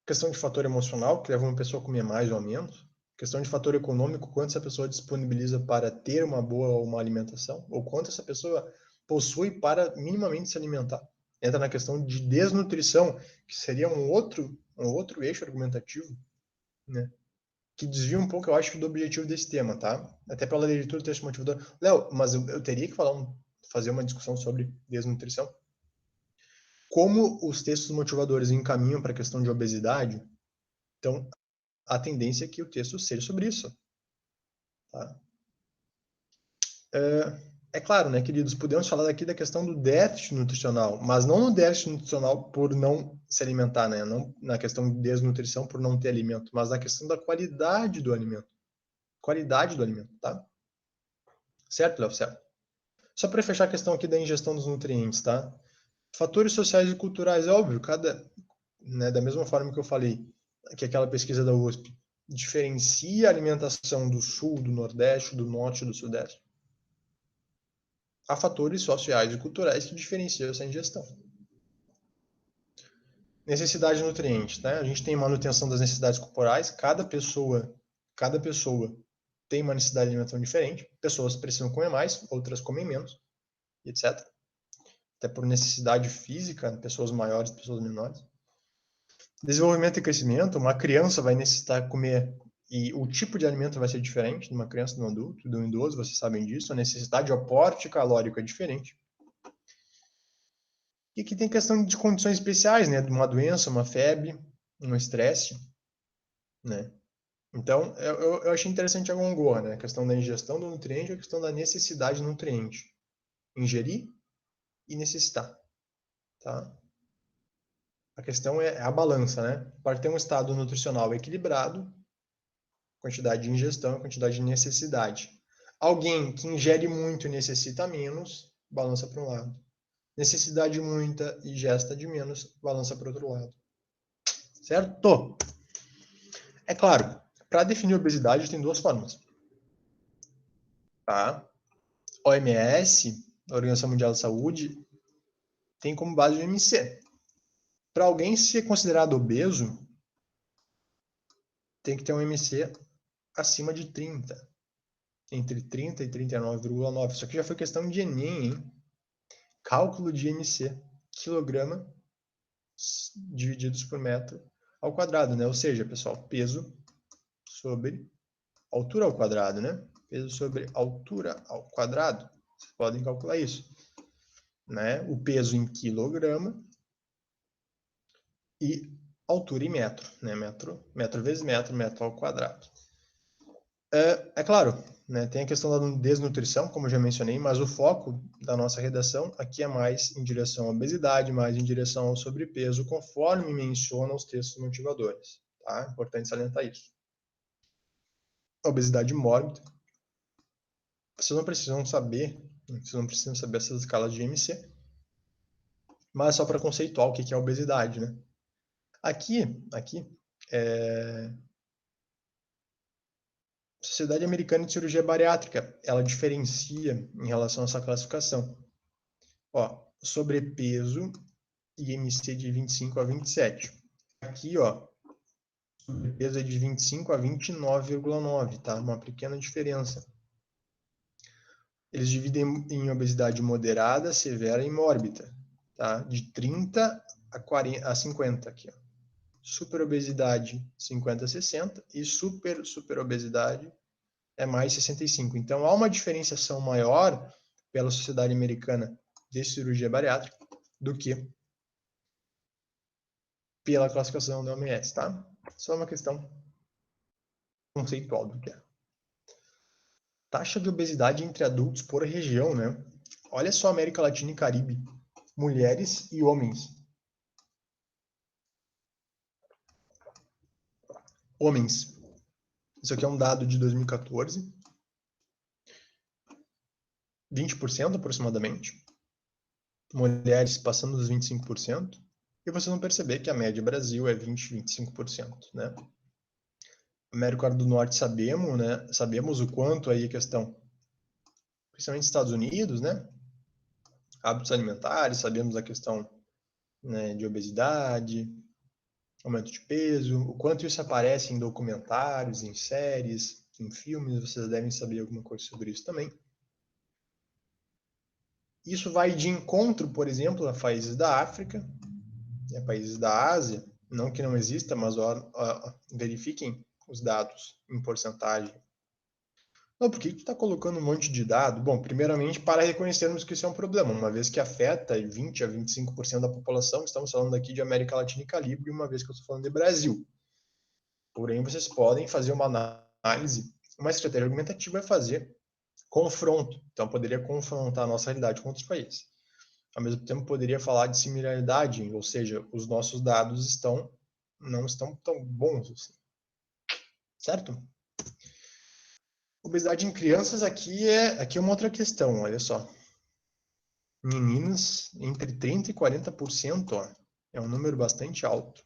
Questão de fator emocional, que leva uma pessoa a comer mais ou menos. Questão de fator econômico, quanto essa pessoa disponibiliza para ter uma boa ou uma alimentação, ou quanto essa pessoa possui para minimamente se alimentar. Entra na questão de desnutrição, que seria um outro eixo argumentativo, né? Que desvia um pouco, eu acho, do objetivo desse tema, tá? Até pela leitura do texto motivador. Léo, mas eu teria que fazer uma discussão sobre desnutrição? Como os textos motivadores encaminham para a questão de obesidade, então a tendência é que o texto seja sobre isso. Tá? É claro, né, queridos, podemos falar aqui da questão do déficit nutricional, mas não no déficit nutricional por não se alimentar, né? Não na questão de desnutrição por não ter alimento, mas na questão da qualidade do alimento. Qualidade do alimento, tá? Certo, Léo? Certo. Só para fechar a questão aqui da ingestão dos nutrientes, tá? Fatores sociais e culturais, é óbvio, né, da mesma forma que eu falei, que aquela pesquisa da USP diferencia a alimentação do sul, do nordeste, do norte e do sudeste. Há fatores sociais e culturais que diferenciam essa ingestão. Necessidade de nutrientes, né? A gente tem manutenção das necessidades corporais, cada pessoa tem uma necessidade de alimentação diferente, pessoas precisam comer mais, outras comem menos, etc. Até por necessidade física, pessoas maiores, pessoas menores. Desenvolvimento e crescimento, uma criança vai necessitar comer e o tipo de alimento vai ser diferente de uma criança, de um adulto, de um idoso, vocês sabem disso, a necessidade de aporte calórico é diferente. E aqui tem questão de condições especiais, né, de uma doença, uma febre, um estresse, né. Então, eu achei interessante a gongorra, né, a questão da ingestão do nutriente e a questão da necessidade do nutriente. Ingerir e necessitar, tá? A questão é a balança, né? Para ter um estado nutricional equilibrado, quantidade de ingestão, quantidade de necessidade. Alguém que ingere muito e necessita menos, balança para um lado. Necessidade muita e ingesta de menos, balança para o outro lado. Certo? É claro, para definir obesidade tem duas formas. tá? OMS, a Organização Mundial da Saúde, tem como base o IMC. Para alguém ser considerado obeso, tem que ter um IMC acima de 30. Entre 30 e 39,9. Isso aqui já foi questão de Enem, hein? Cálculo de IMC, quilograma divididos por metro ao quadrado, né? Ou seja, pessoal, peso sobre altura ao quadrado, né? Peso sobre altura ao quadrado. Vocês podem calcular isso, né? O peso em quilograma e altura em metro, né? Metro vezes metro, metro ao quadrado. É claro, né, tem a questão da desnutrição, como eu já mencionei, mas o foco da nossa redação aqui é mais em direção à obesidade, mais em direção ao sobrepeso, conforme mencionam os textos motivadores. Tá? Importante salientar isso. A obesidade mórbida. Vocês não precisam saber essas escalas de IMC, mas só para conceituar o que é a obesidade, né? Aqui, Sociedade Americana de Cirurgia Bariátrica, ela diferencia em relação a essa classificação. Ó, sobrepeso e IMC de 25 a 27. Aqui, ó, sobrepeso é de 25 a 29,9, tá? Uma pequena diferença. Eles dividem em obesidade moderada, severa e mórbida, tá? De 30 a 50 aqui, ó. Superobesidade 50 a 60 e superobesidade é mais 65. Então, há uma diferenciação maior pela Sociedade Americana de Cirurgia Bariátrica do que pela classificação da OMS, tá? Só uma questão conceitual do que é. Taxa de obesidade entre adultos por região, né? Olha só América Latina e Caribe. Mulheres e homens. Homens. Isso aqui é um dado de 2014. 20% aproximadamente. Mulheres passando dos 25%. E vocês vão perceber que a média Brasil é 20, 25%, né? América do Norte sabemos, né? Sabemos o quanto aí a questão, principalmente Estados Unidos, né? Hábitos alimentares, sabemos a questão, né, de obesidade, aumento de peso, o quanto isso aparece em documentários, em séries, em filmes, vocês devem saber alguma coisa sobre isso também. Isso vai de encontro, por exemplo, a países da África, a países da Ásia, não que não exista, mas verifiquem os dados em porcentagem. Não, por que tu está colocando um monte de dado? Bom, primeiramente, para reconhecermos que isso é um problema, uma vez que afeta 20 a 25% da população, estamos falando aqui de América Latina e Caribe, uma vez que eu estou falando de Brasil. Porém, vocês podem fazer uma análise, uma estratégia argumentativa é fazer confronto. Então, poderia confrontar a nossa realidade com outros países. Ao mesmo tempo, poderia falar de similaridade, ou seja, os nossos dados não estão tão bons assim. Certo? Obesidade em crianças aqui é uma outra questão, olha só. Meninas, entre 30% e 40%, ó, é um número bastante alto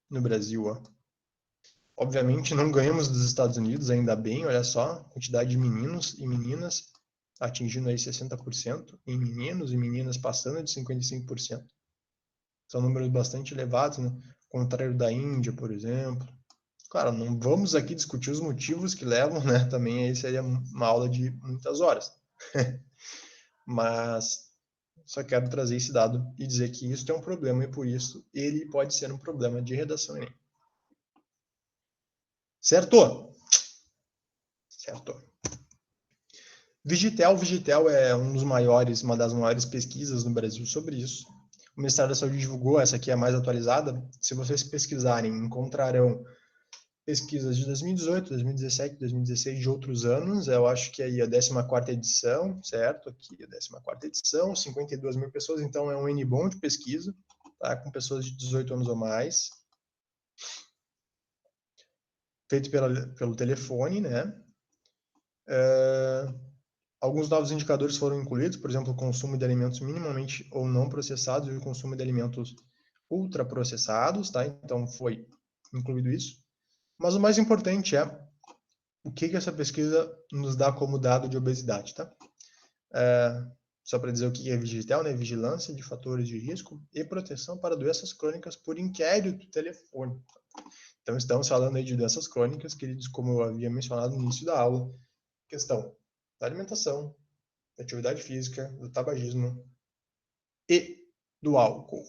no Brasil. Ó. Obviamente não ganhamos dos Estados Unidos, ainda bem, olha só, quantidade de meninos e meninas atingindo aí 60%, em meninos e meninas passando de 55%. São números bastante elevados, né? Contrário da Índia, por exemplo. Claro, não vamos aqui discutir os motivos que levam, né? Também aí seria uma aula de muitas horas. Mas só quero trazer esse dado e dizer que isso é um problema e por isso ele pode ser um problema de redação Enem. Certo? Certo. Vigitel é uma das maiores pesquisas no Brasil sobre isso. O Ministério da Saúde divulgou, essa aqui é a mais atualizada. Se vocês pesquisarem, encontrarão pesquisas de 2018, 2017, 2016, de outros anos. Eu acho que aí a 14ª edição, certo? Aqui a 14ª edição, 52 mil pessoas, então é um N bom de pesquisa, tá? Com pessoas de 18 anos ou mais. Feito pelo telefone, né? Alguns novos indicadores foram incluídos, por exemplo, o consumo de alimentos minimamente ou não processados e o consumo de alimentos ultraprocessados, tá? Então foi incluído isso. Mas o mais importante é o que essa pesquisa nos dá como dado de obesidade, tá? Só para dizer o que é Vigitel, né? Vigilância de fatores de risco e proteção para doenças crônicas por inquérito telefônico. Então, estamos falando aí de doenças crônicas, queridos, como eu havia mencionado no início da aula, questão da alimentação, da atividade física, do tabagismo e do álcool.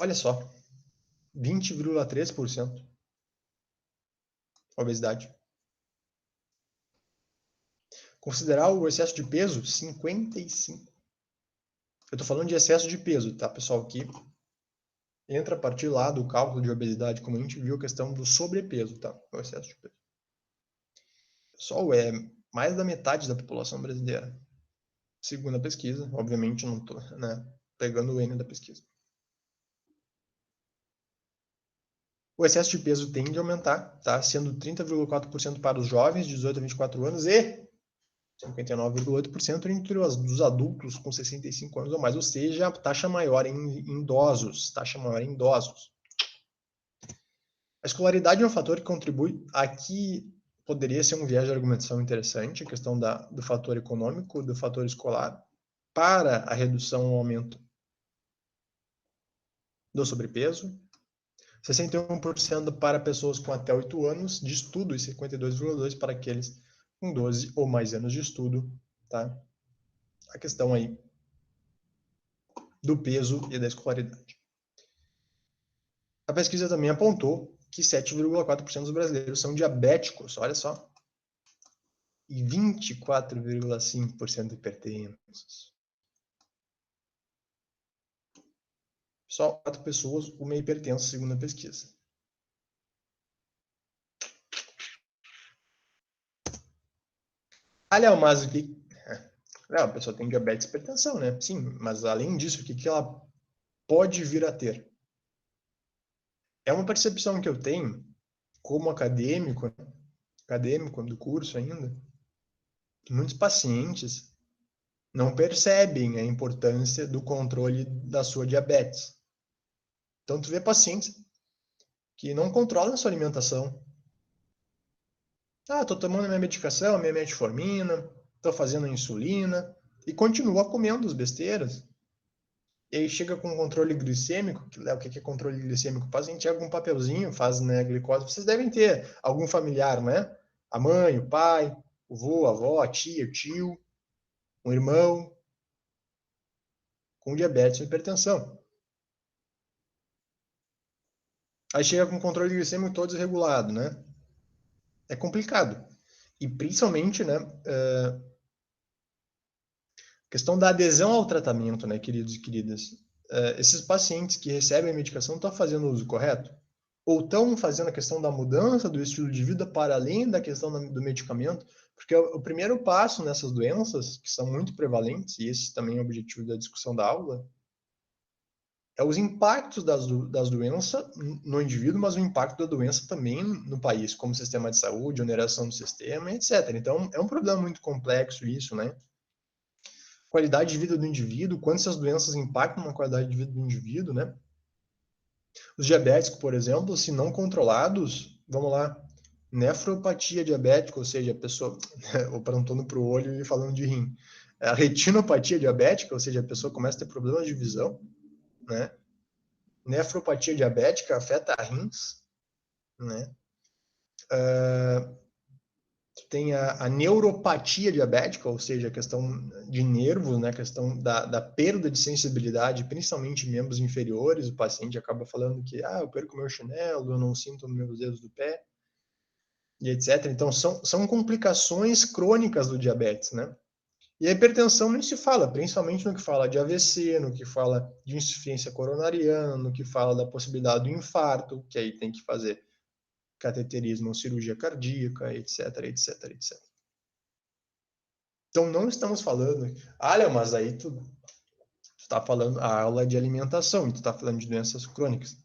Olha só, 20,3% obesidade. Considerar o excesso de peso, 55%. Eu estou falando de excesso de peso, tá, pessoal? Aqui entra a partir lá do cálculo de obesidade, como a gente viu a questão do sobrepeso, tá? O excesso de peso. Pessoal, é mais da metade da população brasileira. Segundo a pesquisa, obviamente não estou, né, pegando o N da pesquisa. O excesso de peso tende a aumentar, tá? Sendo 30,4% para os jovens de 18 a 24 anos e 59,8% entre os adultos com 65 anos ou mais, ou seja, taxa maior em idosos, A escolaridade é um fator que contribui. Aqui poderia ser um viés de argumentação interessante, a questão do fator econômico, do fator escolar, para a redução ou aumento do sobrepeso. 61% para pessoas com até 8 anos de estudo e 52,2% para aqueles com 12 ou mais anos de estudo, tá? A questão aí do peso e da escolaridade. A pesquisa também apontou que 7,4% dos brasileiros são diabéticos, olha só, e 24,5% hipertensos. Só 4 pessoas, uma hipertensa, segundo a pesquisa. Olha, mas o que... Não, a pessoa tem diabetes e hipertensão, né? Sim, mas além disso, o que ela pode vir a ter? É uma percepção que eu tenho, como acadêmico do curso ainda, que muitos pacientes não percebem a importância do controle da sua diabetes. Então, tu vê pacientes que não controlam a sua alimentação. Tô tomando minha medicação, minha metformina, tô fazendo insulina, e continua comendo as besteiras. E aí chega com controle glicêmico, que o que é controle glicêmico? O paciente pega um papelzinho, faz, né, glicose. Vocês devem ter algum familiar, né? A mãe, o pai, o vô, a avó, a tia, o tio, um irmão com diabetes ou hipertensão. Aí chega com controle glicêmico todo desregulado, né? É complicado. E principalmente, né, questão da adesão ao tratamento, né, queridos e queridas. Esses pacientes que recebem a medicação estão fazendo o uso correto? Ou estão fazendo a questão da mudança do estilo de vida para além da questão do medicamento? Porque o primeiro passo nessas doenças, que são muito prevalentes, e esse também é o objetivo da discussão da aula, é os impactos das doenças no indivíduo, mas o impacto da doença também no país, como sistema de saúde, oneração do sistema, etc. Então, é um problema muito complexo isso, né? Qualidade de vida do indivíduo, quanto essas doenças impactam na qualidade de vida do indivíduo, né? Os diabéticos, por exemplo, se não controlados, vamos lá, nefropatia diabética, ou seja, a pessoa, operando para o olho e falando de rim. A retinopatia diabética, ou seja, a pessoa começa a ter problemas de visão, né? Nefropatia diabética afeta rins, né? Tem a neuropatia diabética, ou seja, a questão de nervos, né? A questão da perda de sensibilidade, principalmente em membros inferiores. O paciente acaba falando que, eu perco meu chinelo, eu não sinto nos meus dedos do pé, e etc. Então, são complicações crônicas do diabetes, né? E a hipertensão nem se fala, principalmente no que fala de AVC, no que fala de insuficiência coronariana, no que fala da possibilidade do infarto, que aí tem que fazer cateterismo ou cirurgia cardíaca, etc, etc, etc. Então, não estamos falando... Olha, mas aí tu está falando a aula de alimentação, e tu está falando de doenças crônicas.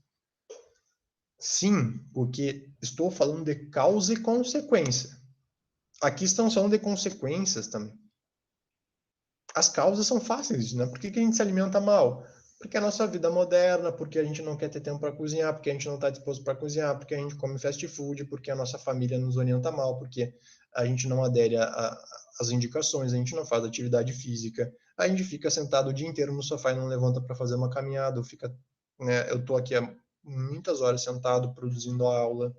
Sim, porque estou falando de causa e consequência. Aqui estamos falando de consequências também. As causas são fáceis, né? Por que a gente se alimenta mal? Porque a nossa vida moderna, porque a gente não quer ter tempo para cozinhar, porque a gente não está disposto para cozinhar, porque a gente come fast food, porque a nossa família nos orienta mal, porque a gente não adere às indicações, a gente não faz atividade física, a gente fica sentado o dia inteiro no sofá e não levanta para fazer uma caminhada, fica, né, eu estou aqui há muitas horas sentado produzindo a aula,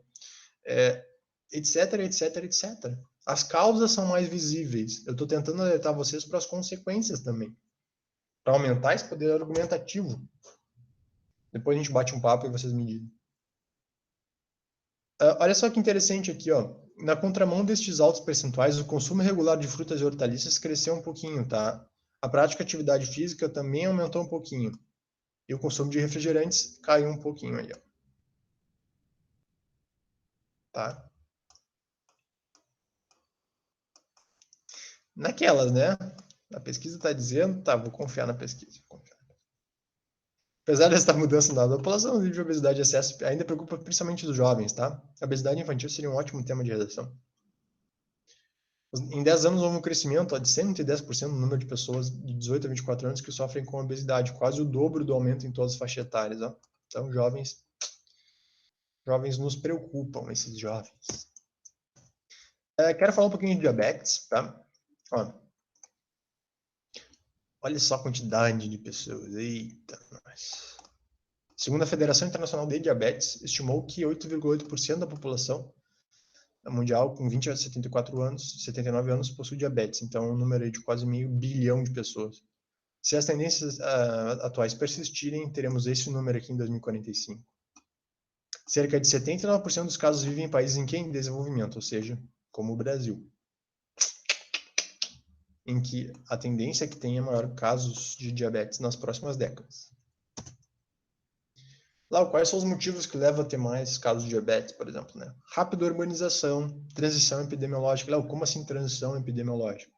etc, etc, etc. As causas são mais visíveis. Eu estou tentando alertar vocês para as consequências também, para aumentar esse poder argumentativo. Depois a gente bate um papo e vocês me dizem. Olha só que interessante aqui, ó. Na contramão destes altos percentuais, o consumo regular de frutas e hortaliças cresceu um pouquinho, tá? A prática de atividade física também aumentou um pouquinho. E o consumo de refrigerantes caiu um pouquinho aí, ó. Tá? Naquelas, né? A pesquisa está dizendo, tá, vou confiar na pesquisa. Apesar dessa mudança na população, o nível de obesidade e excesso ainda preocupa principalmente os jovens, tá? A obesidade infantil seria um ótimo tema de redação. Em 10 anos houve um crescimento de 110% no número de pessoas de 18 a 24 anos que sofrem com obesidade, quase o dobro do aumento em todas as faixas etárias. Ó. Então, jovens nos preocupam, esses jovens. Quero falar um pouquinho de diabetes, tá? Ó, olha só a quantidade de pessoas. Eita, nós. Segundo a Federação Internacional de Diabetes, estimou que 8,8% da população mundial com 20 a 74 anos, 79 anos possui diabetes. Então, é um número de quase meio bilhão de pessoas. Se as tendências atuais persistirem, teremos esse número aqui em 2045. Cerca de 79% dos casos vivem em países em desenvolvimento, ou seja, como o Brasil, em que a tendência é que tenha maior casos de diabetes nas próximas décadas. Lá, quais são os motivos que levam a ter mais casos de diabetes, por exemplo, né? Rápida urbanização, transição epidemiológica. Lá, como assim transição epidemiológica?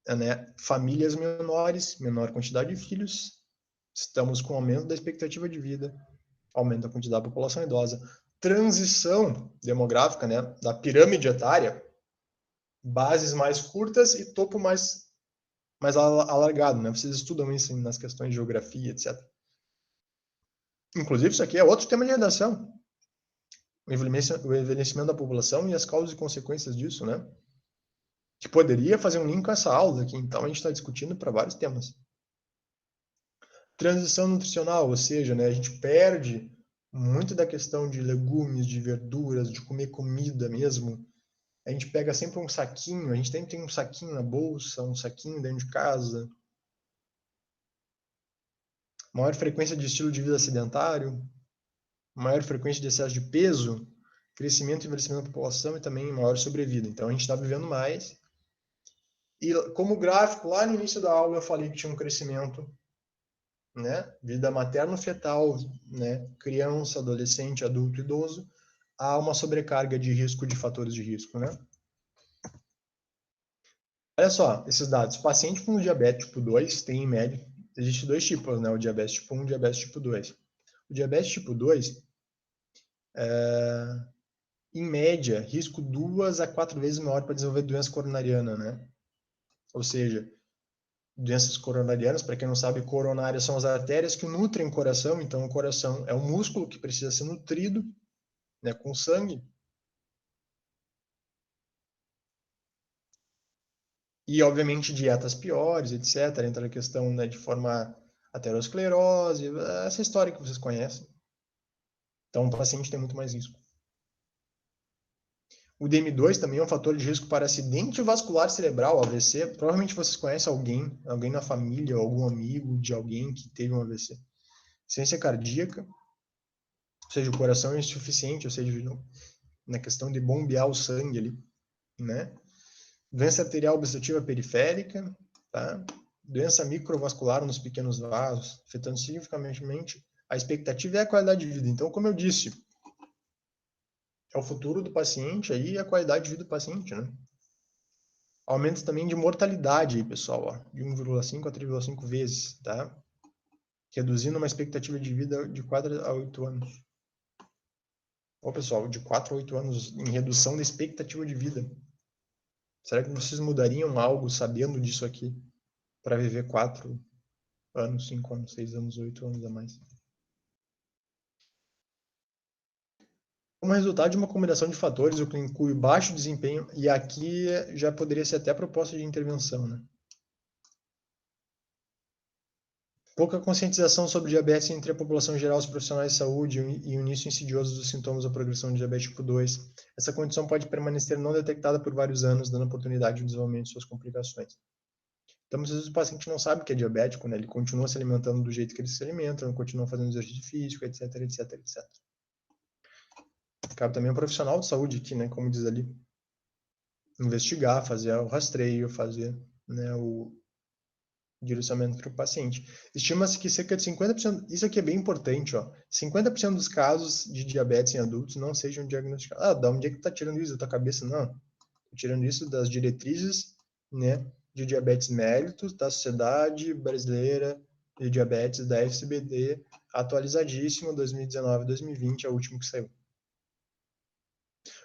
Né? Famílias menores, menor quantidade de filhos, estamos com aumento da expectativa de vida, aumento da quantidade da população idosa, transição demográfica, né, da pirâmide etária, bases mais curtas e topo mais alargado, né? Vocês estudam isso nas questões de geografia, etc. Inclusive, isso aqui é outro tema de redação. O envelhecimento da população e as causas e consequências disso, né? Que poderia fazer um link com essa aula aqui. Então, a gente está discutindo para vários temas. Transição nutricional, ou seja, né, a gente perde muito da questão de legumes, de verduras, de comer comida mesmo. A gente pega sempre um saquinho, a gente sempre tem um saquinho na bolsa, um saquinho dentro de casa. Maior frequência de estilo de vida sedentário, maior frequência de excesso de peso, crescimento e envelhecimento da população e também maior sobrevida. Então a gente está vivendo mais. E como gráfico, lá no início da aula eu falei que tinha um crescimento, né? Vida materno-fetal, né? Criança, adolescente, adulto, idoso, há uma sobrecarga de risco de fatores de risco, né? Olha só, esses dados. Paciente com diabetes tipo 2 tem, em média, existem dois tipos, né? O diabetes tipo 1 e o diabetes tipo 2. O diabetes tipo 2, em média, risco 2 a 4 vezes maior para desenvolver doença coronariana, né? Ou seja, doenças coronarianas, para quem não sabe, coronárias são as artérias que nutrem o coração, então o coração é um músculo que precisa ser nutrido, né, com sangue. E, obviamente, dietas piores, etc. Entra a questão, né, de formar aterosclerose, essa história que vocês conhecem. Então, o paciente tem muito mais risco. O DM2 também é um fator de risco para acidente vascular cerebral, AVC. Provavelmente vocês conhecem alguém na família, algum amigo de alguém que teve um AVC. Ciência cardíaca, ou seja, o coração é insuficiente, ou seja, na questão de bombear o sangue ali, né? Doença arterial obstrutiva periférica, tá? Doença microvascular nos pequenos vasos, afetando significativamente a expectativa e a qualidade de vida. Então, como eu disse, é o futuro do paciente aí e a qualidade de vida do paciente, né? Aumento também de mortalidade aí, pessoal, ó, de 1,5 a 3,5 vezes, tá? Reduzindo uma expectativa de vida de 4 a 8 anos. Ó, pessoal, de 4 a 8 anos em redução da expectativa de vida. Será que vocês mudariam algo sabendo disso aqui para viver 4 anos, 5 anos, 6 anos, 8 anos a mais. Como resultado de uma combinação de fatores, o que inclui baixo desempenho, e aqui já poderia ser até proposta de intervenção, né? Pouca conscientização sobre diabetes entre a população geral, os profissionais de saúde e o início insidioso dos sintomas da progressão de diabetes tipo 2. Essa condição pode permanecer não detectada por vários anos, dando oportunidade de desenvolvimento de suas complicações. Então, às vezes o paciente não sabe que é diabético, né? Ele continua se alimentando do jeito que ele se alimenta, não continua fazendo exercício físico, etc, etc, etc. Cabe também um profissional de saúde aqui, né? Como diz ali, investigar, fazer o rastreio, fazer, né, o direcionamento para o paciente. Estima-se que cerca de 50%, isso aqui é bem importante, ó, 50% dos casos de diabetes em adultos não sejam diagnosticados. Ah, da onde é que tu tá tirando isso da tua cabeça? Não, tô tirando isso das diretrizes, né, de diabetes mellitus da Sociedade Brasileira de Diabetes, da FCBD, atualizadíssimo, 2019-2020, é o último que saiu.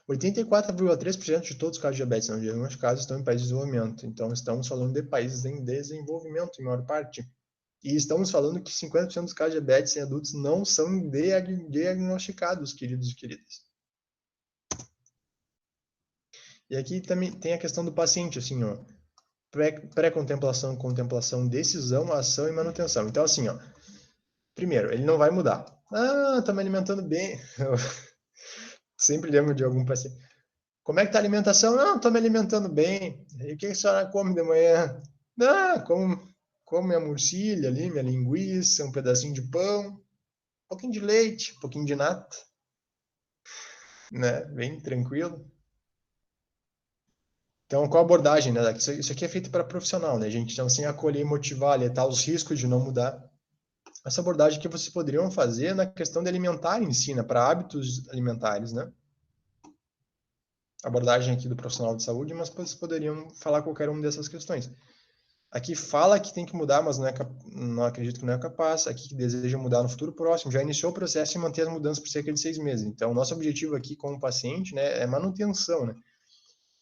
84,3% de todos os casos de diabetes não diagnosticados estão em países de desenvolvimento. Então, estamos falando de países em desenvolvimento, em maior parte. E estamos falando que 50% dos casos de diabetes em adultos não são diagnosticados, queridos e queridas. E aqui também tem a questão do paciente, assim, ó. Pré-contemplação, contemplação, decisão, ação e manutenção. Então, assim, ó. Primeiro, ele não vai mudar. Ah, tô me alimentando bem. Eu sempre lembro de algum paciente. Como é que tá a alimentação? Não, tô me alimentando bem. E o que a senhora come de manhã? Ah, como minha murcilha ali, minha linguiça, um pedacinho de pão, um pouquinho de leite, um pouquinho de nata, né? Bem tranquilo. Então, qual a abordagem, né? Isso aqui é feito para profissional, né, gente? Então, sem acolher, motivar, alertar os riscos de não mudar. Essa abordagem que vocês poderiam fazer na questão de alimentar em si, né? Para hábitos alimentares, né? Abordagem aqui do profissional de saúde, mas vocês poderiam falar qualquer uma dessas questões. Aqui fala que tem que mudar, mas não acredito que não é capaz. Aqui que deseja mudar no futuro próximo. Já iniciou o processo e manter as mudanças por cerca de 6 meses. Então, nosso objetivo aqui com o paciente, né, é manutenção, né?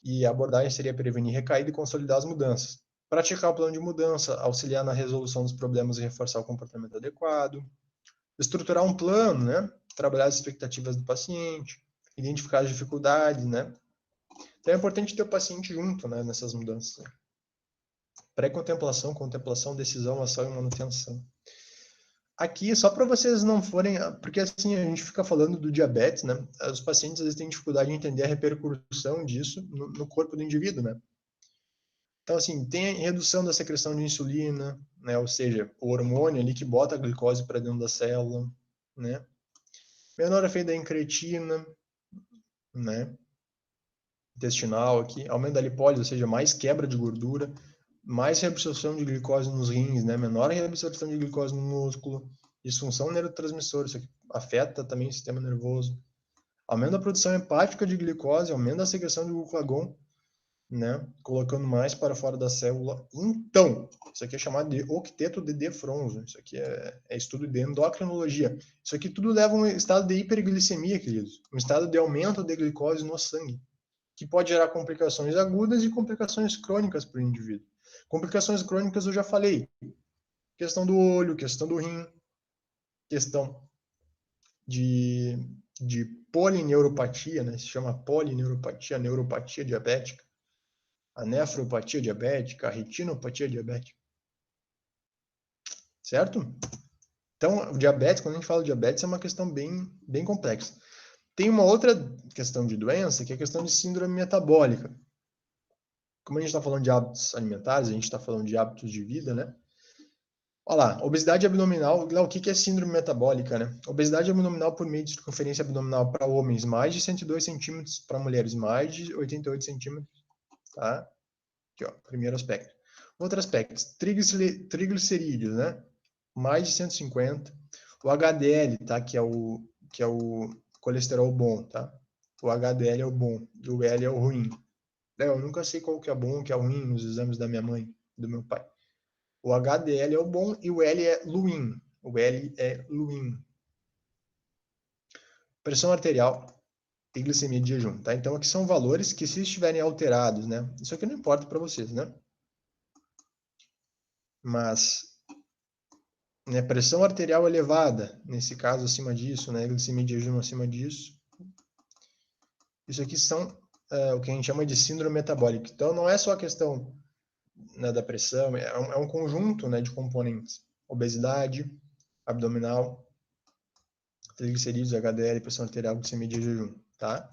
E a abordagem seria prevenir recaída e consolidar as mudanças. Praticar o plano de mudança, auxiliar na resolução dos problemas e reforçar o comportamento adequado. Estruturar um plano, né? Trabalhar as expectativas do paciente. Identificar as dificuldades, né? Então é importante ter o paciente junto, né, nessas mudanças. Pré-contemplação, contemplação, decisão, ação e manutenção. Aqui, só para vocês não forem... Porque assim, a gente fica falando do diabetes, né? Os pacientes às vezes têm dificuldade em entender a repercussão disso no corpo do indivíduo, né? Então, assim, tem redução da secreção de insulina, né? Ou seja, o hormônio ali que bota a glicose para dentro da célula, né? Menor efeito da incretina, né? Intestinal aqui. Aumento da lipólise, ou seja, mais quebra de gordura, mais reabsorção de glicose nos rins, né? Menor reabsorção de glicose no músculo, disfunção neurotransmissora, isso aqui afeta também o sistema nervoso, aumento da produção hepática de glicose, aumento da secreção de glucagon, né? Colocando mais para fora da célula. Então, isso aqui é chamado de octeto de Defronzo, isso aqui é estudo de endocrinologia. Isso aqui tudo leva a um estado de hiperglicemia, queridos, um estado de aumento de glicose no sangue, que pode gerar complicações agudas e complicações crônicas para o indivíduo. Complicações crônicas eu já falei. Questão do olho, questão do rim, questão de polineuropatia, né? Se chama polineuropatia, neuropatia diabética, a nefropatia diabética, a retinopatia diabética. Certo? Então, o diabetes, quando a gente fala de diabetes, é uma questão bem complexa. Tem uma outra questão de doença, que é a questão de síndrome metabólica. Como a gente está falando de hábitos alimentares, a gente está falando de hábitos de vida, né? Olha lá, obesidade abdominal, o que é síndrome metabólica, né? Obesidade abdominal por meio de circunferência abdominal para homens, mais de 102 centímetros, para mulheres, mais de 88 centímetros, tá? Aqui, ó, primeiro aspecto. Outro aspecto, triglicerídeos, né? Mais de 150. O HDL, tá? Que é o colesterol bom, tá? O HDL é o bom e o L é o ruim. Eu nunca sei qual que é bom, que é ruim nos exames da minha mãe, do meu pai. O HDL é o bom e o L é ruim. O L é ruim. Pressão arterial e glicemia de jejum, tá? Então aqui são valores que, se estiverem alterados, né? Isso aqui não importa para vocês, né? Mas né, pressão arterial elevada, nesse caso acima disso, né, glicemia de jejum acima disso. Isso aqui são o que a gente chama de síndrome metabólica. Então, não é só a questão, né, da pressão, é um conjunto, né, de componentes. Obesidade abdominal, triglicerídeos, HDL, pressão arterial, glicemia de jejum, tá?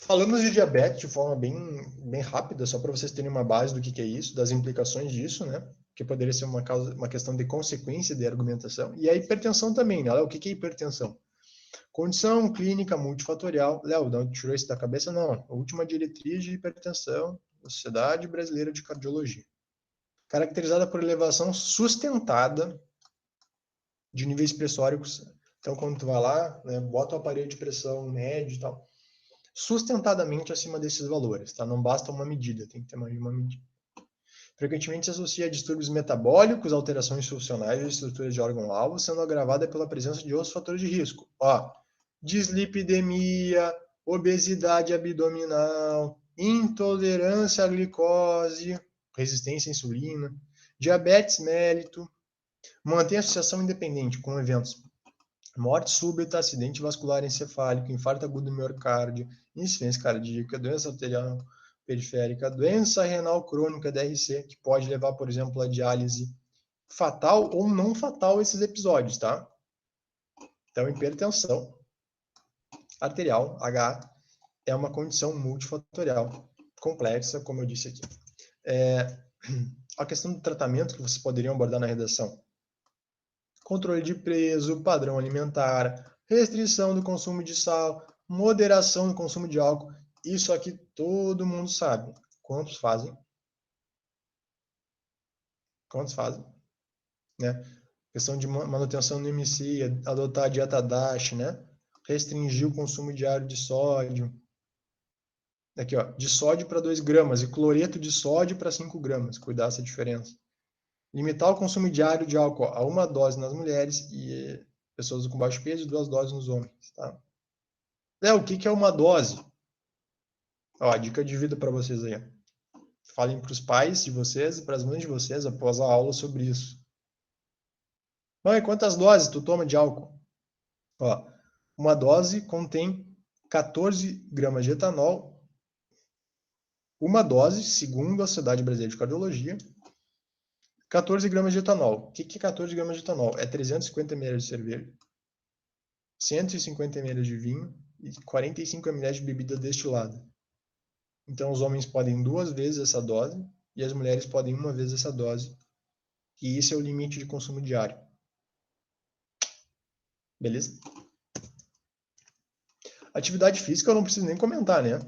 Falamos de diabetes de forma bem rápida, só para vocês terem uma base do que é isso, das implicações disso, né? Que poderia ser uma questão de consequência de argumentação. E a hipertensão também, né? Léo, o que é hipertensão? Condição clínica multifatorial. Léo, de onde tirou isso da cabeça? Não. A última diretriz de hipertensão da Sociedade Brasileira de Cardiologia. Caracterizada por elevação sustentada de níveis pressóricos. Então, quando tu vai lá, né, bota o aparelho de pressão médio e tal, sustentadamente acima desses valores, tá? Não basta uma medida, tem que ter mais de uma medida. Frequentemente se associa a distúrbios metabólicos, alterações funcionais e estruturas de órgão-alvo, sendo agravada pela presença de outros fatores de risco. Ó, dislipidemia, obesidade abdominal, intolerância à glicose, resistência à insulina, diabetes mellito, mantém associação independente com eventos morte súbita, acidente vascular encefálico, infarto agudo do miocárdio, insuficiência cardíaca, doença arterial periférica, doença renal crônica, DRC, que pode levar, por exemplo, a diálise fatal ou não fatal esses episódios, tá? Então, hipertensão arterial, H, é uma condição multifatorial complexa, como eu disse aqui. A questão do tratamento que vocês poderiam abordar na redação. Controle de peso, padrão alimentar, restrição do consumo de sal, moderação do consumo de álcool. Isso aqui todo mundo sabe. Quantos fazem? Quantos fazem? Né? Questão de manutenção do IMC, adotar a dieta DASH, né? Restringir o consumo diário de sódio. Aqui, ó, de sódio para 2 gramas e cloreto de sódio para 5 gramas. Cuidar dessa diferença. Limitar o consumo diário de álcool a 1 dose nas mulheres e pessoas com baixo peso e 2 doses nos homens. Tá? Léo, o que é uma dose? Ó, dica de vida para vocês aí. Falem para os pais de vocês e para as mães de vocês após a aula sobre isso. Mãe, quantas doses tu toma de álcool? Ó, uma dose contém 14 gramas de etanol. Uma dose, segundo a Sociedade Brasileira de Cardiologia, 14 gramas de etanol. O que é 14 gramas de etanol? É 350 ml de cerveja, 150 ml de vinho e 45 ml de bebida destilada. Então, os homens podem 2 vezes essa dose e as mulheres podem 1 vez essa dose. E esse é o limite de consumo diário. Beleza? Atividade física eu não preciso nem comentar, né?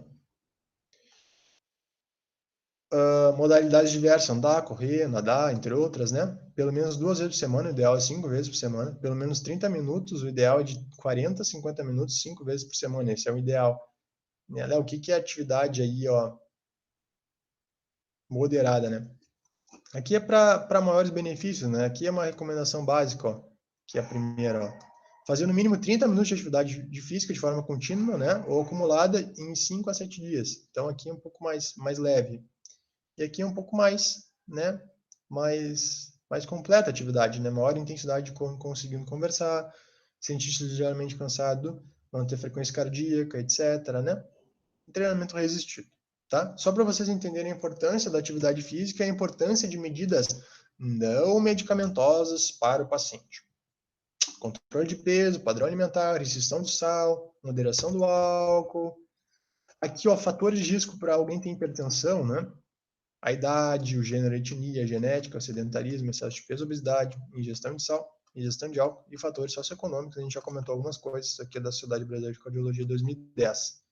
Modalidades diversas, andar, correr, nadar, entre outras, né? Pelo menos 2 vezes por semana, o ideal é 5 vezes por semana. Pelo menos 30 minutos, o ideal é de 40 a 50 minutos, 5 vezes por semana. Esse é o ideal. Né, Léo, o que é atividade aí, ó, moderada, né? Aqui é para maiores benefícios, né? Aqui é uma recomendação básica, ó, que é a primeira, ó. Fazer no mínimo 30 minutos de atividade de física de forma contínua, né? Ou acumulada em 5 a 7 dias. Então, aqui é um pouco mais leve. E aqui é um pouco mais, né? Mais completa a atividade, né? Maior intensidade conseguindo conversar, sentir-se ligeiramente cansado, manter frequência cardíaca, etc, né? Treinamento resistido. Tá? Só para vocês entenderem a importância da atividade física e a importância de medidas não medicamentosas para o paciente. Controle de peso, padrão alimentar, restrição de sal, moderação do álcool. Aqui, ó, fatores de risco para alguém ter hipertensão, né? A idade, o gênero, a etnia, a genética, o sedentarismo, excesso de peso, obesidade, ingestão de sal, ingestão de álcool e fatores socioeconômicos. A gente já comentou algumas coisas. Isso aqui é da Sociedade Brasileira de Cardiologia 2010.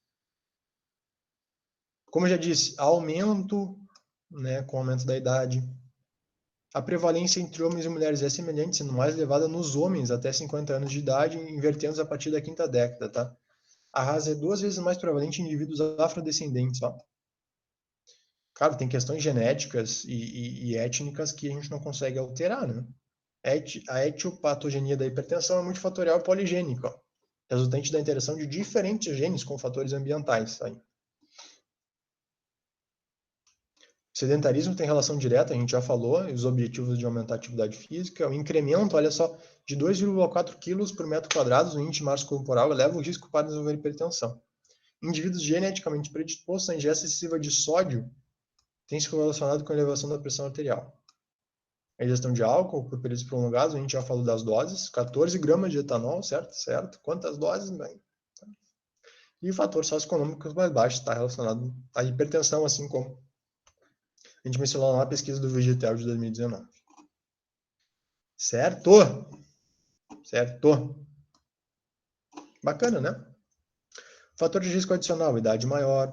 Como eu já disse, aumento, né, com o aumento da idade. A prevalência entre homens e mulheres é semelhante, sendo mais elevada nos homens até 50 anos de idade, invertendo a partir da 5ª década, tá? A raça é 2 vezes mais prevalente em indivíduos afrodescendentes, ó. Claro, tem questões genéticas e étnicas que a gente não consegue alterar, né? A etiopatogenia da hipertensão é multifatorial e poligênica, ó, resultante da interação de diferentes genes com fatores ambientais. Aí. Sedentarismo tem relação direta, a gente já falou, e os objetivos de aumentar a atividade física. O incremento, olha só, de 2,4 kg por metro quadrado no índice de massa corporal eleva o risco para desenvolver hipertensão. Indivíduos geneticamente predispostos à ingesta excessiva de sódio têm se relacionado com a elevação da pressão arterial. A ingestão de álcool por períodos prolongados, a gente já falou das doses, 14 gramas de etanol, certo? Certo. Quantas doses? Bem, e o fator socioeconômico mais baixo está relacionado à hipertensão, assim como a gente mencionou na pesquisa do Vegetel de 2019. Certo? Certo. Bacana, né? Fator de risco adicional, idade maior,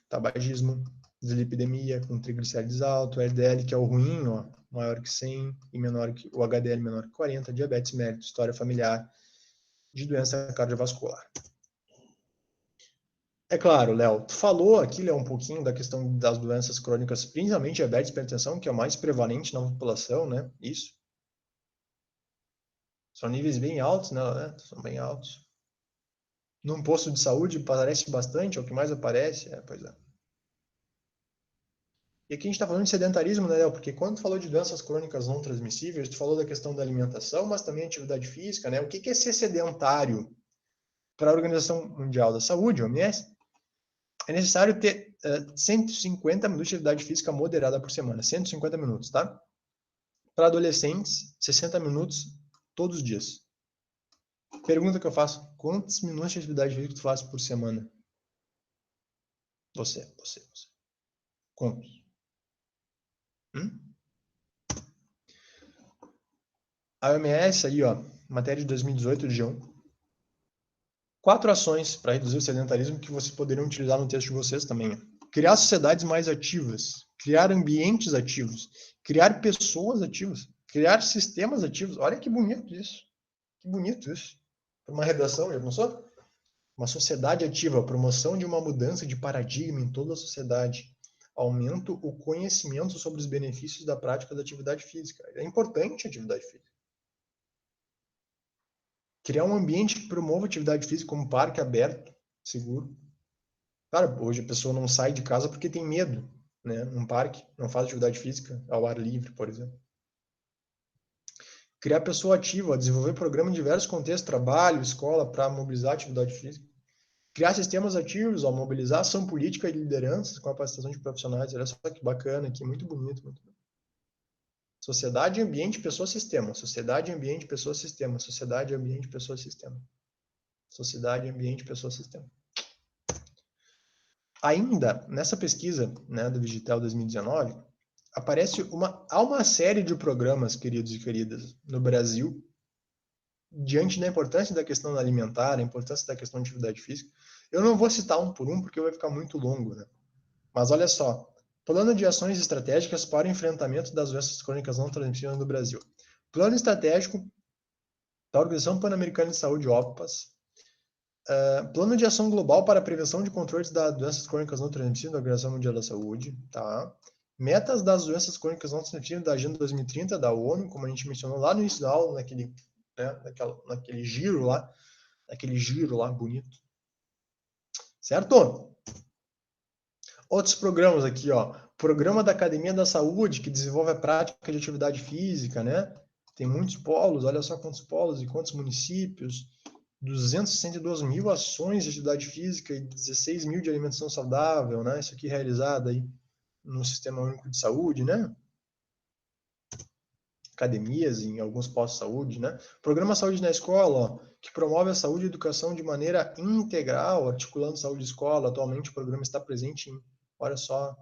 tabagismo, dislipidemia com triglicérides alto, LDL, que é o ruim, ó, maior que 100 e menor que o HDL menor que 40, diabetes mellitus, história familiar de doença cardiovascular. É claro, Léo, tu falou aqui, Léo, um pouquinho da questão das doenças crônicas, principalmente diabetes e hipertensão, que é o mais prevalente na população, né? Isso. São níveis bem altos, né? São bem altos. Num posto de saúde aparece bastante, é o que mais aparece, pois é. E aqui a gente está falando de sedentarismo, né, Léo? Porque quando tu falou de doenças crônicas não transmissíveis, tu falou da questão da alimentação, mas também atividade física, né? O que é ser sedentário? Para a Organização Mundial da Saúde, OMS, é necessário ter 150 minutos de atividade física moderada por semana. 150 minutos, tá? Para adolescentes, 60 minutos todos os dias. Pergunta que eu faço: quantos minutos de atividade física tu faz por semana? Você. Quantos? A OMS aí, ó, matéria de 2018, G1. 4 ações para reduzir o sedentarismo que vocês poderiam utilizar no texto de vocês também. Criar sociedades mais ativas, criar ambientes ativos, criar pessoas ativas, criar sistemas ativos. Olha que bonito isso. Que bonito isso. Para uma redação, já pensou? Uma sociedade ativa, promoção de uma mudança de paradigma em toda a sociedade. Aumento o conhecimento sobre os benefícios da prática da atividade física. É importante a atividade física. Criar um ambiente que promova atividade física, como um parque aberto, seguro. Cara, hoje a pessoa não sai de casa porque tem medo, né? Num parque, não faz atividade física ao ar livre, por exemplo. Criar pessoa ativa, desenvolver programa em diversos contextos, trabalho, escola, para mobilizar a atividade física. Criar sistemas ativos, ó, mobilizar ação política e lideranças com capacitação de profissionais. Olha só que bacana aqui, muito bonito, muito bonito. Sociedade, ambiente, pessoa, sistema. Sociedade, ambiente, pessoa, sistema. Sociedade, ambiente, pessoa, sistema. Sociedade, ambiente, pessoa, sistema. Ainda nessa pesquisa, né, do Digital 2019, há uma série de programas, queridos e queridas, no Brasil, diante da importância da questão alimentar, a importância da questão de atividade física. Eu não vou citar um por um, porque vai ficar muito longo, né? Mas olha só, plano de ações estratégicas para o enfrentamento das doenças crônicas não transmissíveis no Brasil. Plano estratégico da Organização Pan-Americana de Saúde, OPAS. Plano de ação global para a prevenção de controles das doenças crônicas não transmissíveis da Organização Mundial da Saúde, tá? Metas das doenças crônicas não transmissíveis da Agenda 2030 da ONU, como a gente mencionou lá no início da aula, naquele giro lá bonito. Certo? Outros programas aqui, ó. Programa da Academia da Saúde, que desenvolve a prática de atividade física, né? Tem muitos polos, olha só quantos polos e quantos municípios. 262 mil ações de atividade física e 16 mil de alimentação saudável, né? Isso aqui realizado aí no Sistema Único de Saúde, né? Academias, em alguns postos de saúde, né? Programa Saúde na Escola, ó, que promove a saúde e a educação de maneira integral, articulando saúde e escola. Atualmente o programa está presente em, olha só,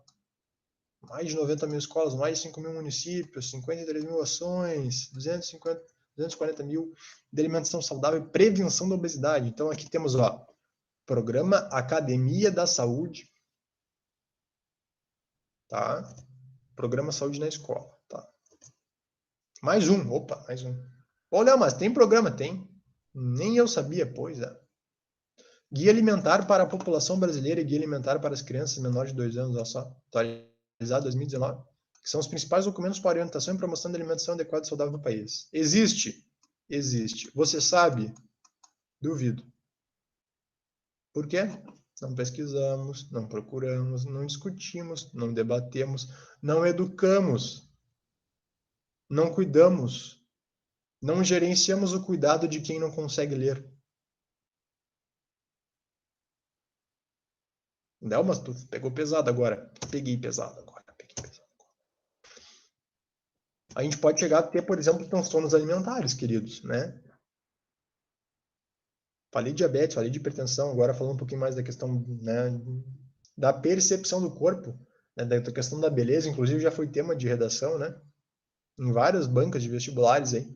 mais de 90 mil escolas, mais de 5 mil municípios, 53 mil ações, 240 mil de alimentação saudável e prevenção da obesidade. Então aqui temos, ó, Programa Academia da Saúde, tá? Programa Saúde na Escola, tá? Mais um. Ô, Léo, mas tem programa? Tem. Nem eu sabia, pois é. Guia Alimentar para a População Brasileira e Guia Alimentar para as Crianças menores de 2 anos, olha só, atualizado 2019, que são os principais documentos para orientação e promoção da alimentação adequada e saudável no país. Existe? Existe. Você sabe? Duvido. Por quê? Não pesquisamos, não procuramos, não discutimos, não debatemos, não educamos, não cuidamos, não gerenciamos o cuidado de quem não consegue ler. Não, mas tu pegou pesado agora. Peguei pesado agora. A gente pode chegar a ter, por exemplo, transtornos alimentares, queridos, né? Falei de diabetes, falei de hipertensão, agora falando um pouquinho mais da questão, né, da percepção do corpo, né, da questão da beleza, inclusive já foi tema de redação, né? Em várias bancas de vestibulares aí.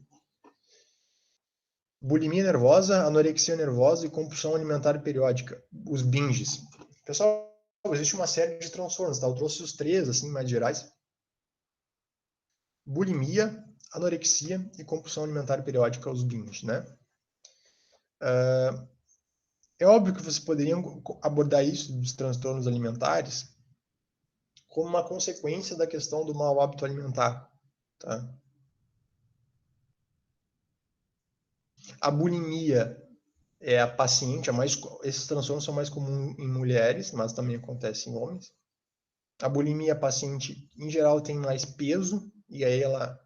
Bulimia nervosa, anorexia nervosa e compulsão alimentar periódica, os binges. Pessoal, existe uma série de transtornos, tá? Eu trouxe os três, assim, mais gerais. Bulimia, anorexia e compulsão alimentar periódica, os binges, né? É óbvio que vocês poderiam abordar isso dos transtornos alimentares como uma consequência da questão do mau hábito alimentar, tá? A bulimia é a paciente, esses transtornos são mais comuns em mulheres, mas também acontece em homens. A bulimia, a paciente, em geral, tem mais peso, e aí ela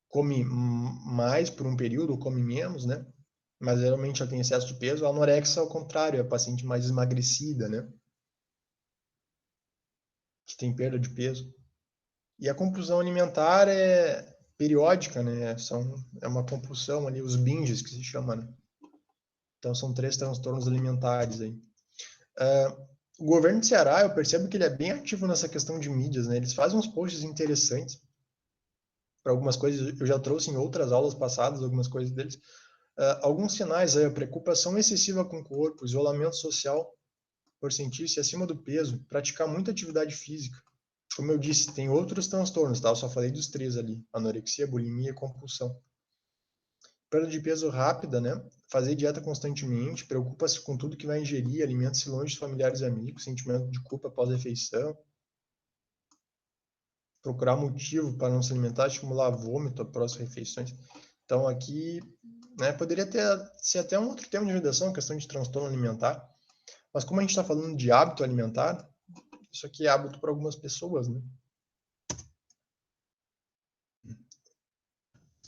come mais por um período, ou come menos, né? Mas geralmente ela tem excesso de peso. A anorexia, ao contrário, é a paciente mais emagrecida, né? Que tem perda de peso. E a compulsão alimentar é periódica, né? É uma compulsão ali, os binges que se chama, né? Então são 3 transtornos alimentares aí. O governo de Ceará, eu percebo que ele é bem ativo nessa questão de mídias, né? Eles fazem uns posts interessantes para algumas coisas. Eu já trouxe em outras aulas passadas algumas coisas deles. Alguns sinais aí, a preocupação excessiva com o corpo, isolamento social por sentir-se acima do peso, praticar muita atividade física. Como eu disse, tem outros transtornos, tá? Eu só falei dos 3 ali: anorexia, bulimia e compulsão. Perda de peso rápida, né? Fazer dieta constantemente, preocupa-se com tudo que vai ingerir, alimenta-se longe de familiares e amigos, sentimento de culpa após a refeição, procurar motivo para não se alimentar, estimular vômito após as refeições. Então aqui, né, poderia ser até um outro tema de redação, questão de transtorno alimentar, mas como a gente está falando de hábito alimentar, isso aqui é hábito para algumas pessoas, né?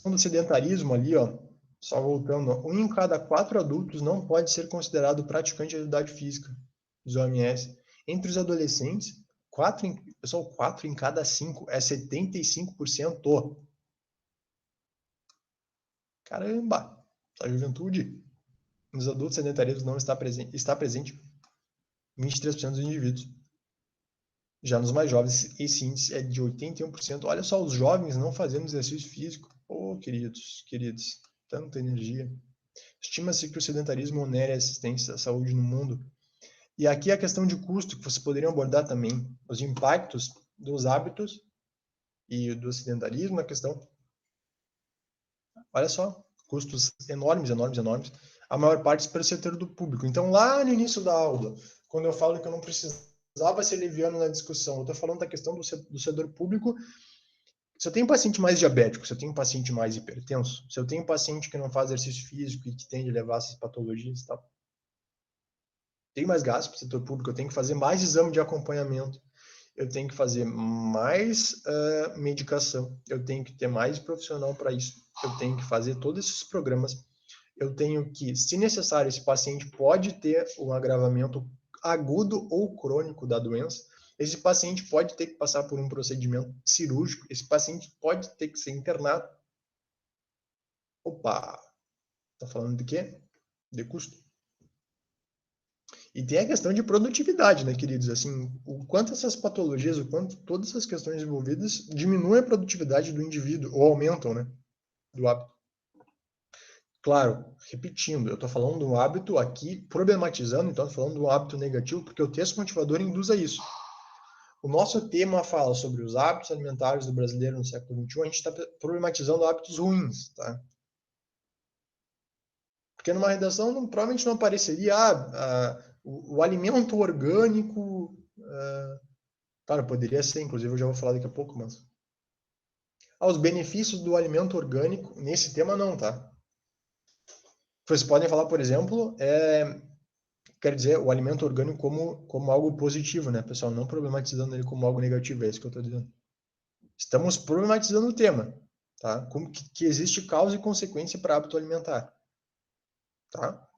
Do sedentarismo ali, ó, só voltando, ó, 1 em cada 4 adultos não pode ser considerado praticante de atividade física, diz o OMS. Entre os adolescentes, 4 em cada 5 é 75%. Caramba! A juventude nos adultos sedentaristas não está presente 23% dos indivíduos. Já nos mais jovens, esse índice é de 81%. Olha só, os jovens não fazendo exercício físico. Oh, queridos, tanta energia. Estima-se que o sedentarismo onere a assistência à saúde no mundo. E aqui a questão de custo, que vocês poderiam abordar também. Os impactos dos hábitos e do sedentarismo, a questão. Olha só, custos enormes, enormes, enormes. A maior parte para o setor do público. Então, lá no início da aula, quando eu falo que eu não precisava ser leviano na discussão, eu estou falando da questão do setor público. Se eu tenho um paciente mais diabético, se eu tenho um paciente mais hipertenso, se eu tenho um paciente que não faz exercício físico e que tende a levar essas patologias e tal, tem mais gasto para o setor público, eu tenho que fazer mais exame de acompanhamento, eu tenho que fazer mais medicação, eu tenho que ter mais profissional para isso, eu tenho que fazer todos esses programas, eu tenho que, se necessário, esse paciente pode ter um agravamento agudo ou crônico da doença, esse paciente pode ter que passar por um procedimento cirúrgico, esse paciente pode ter que ser internado. Opa, tá falando de quê? De custo. E tem a questão de produtividade, né, queridos? Assim, o quanto essas patologias, o quanto todas essas questões envolvidas diminuem a produtividade do indivíduo, ou aumentam, né, do hábito. Claro, repetindo, eu estou falando de um hábito aqui, problematizando, então estou falando de um hábito negativo, porque o texto motivador induz a isso. O nosso tema fala sobre os hábitos alimentares do brasileiro no século XXI, a gente está problematizando hábitos ruins, tá? Porque numa redação provavelmente não apareceria o alimento orgânico. Claro, poderia ser, inclusive eu já vou falar daqui a pouco, mas. Os benefícios do alimento orgânico, nesse tema não, tá? Vocês podem falar, por exemplo, Quer dizer, o alimento orgânico como algo positivo, né, pessoal? Não problematizando ele como algo negativo, é isso que eu estou dizendo. Estamos problematizando o tema, tá? Como que existe causa e consequência para hábito alimentar, tá?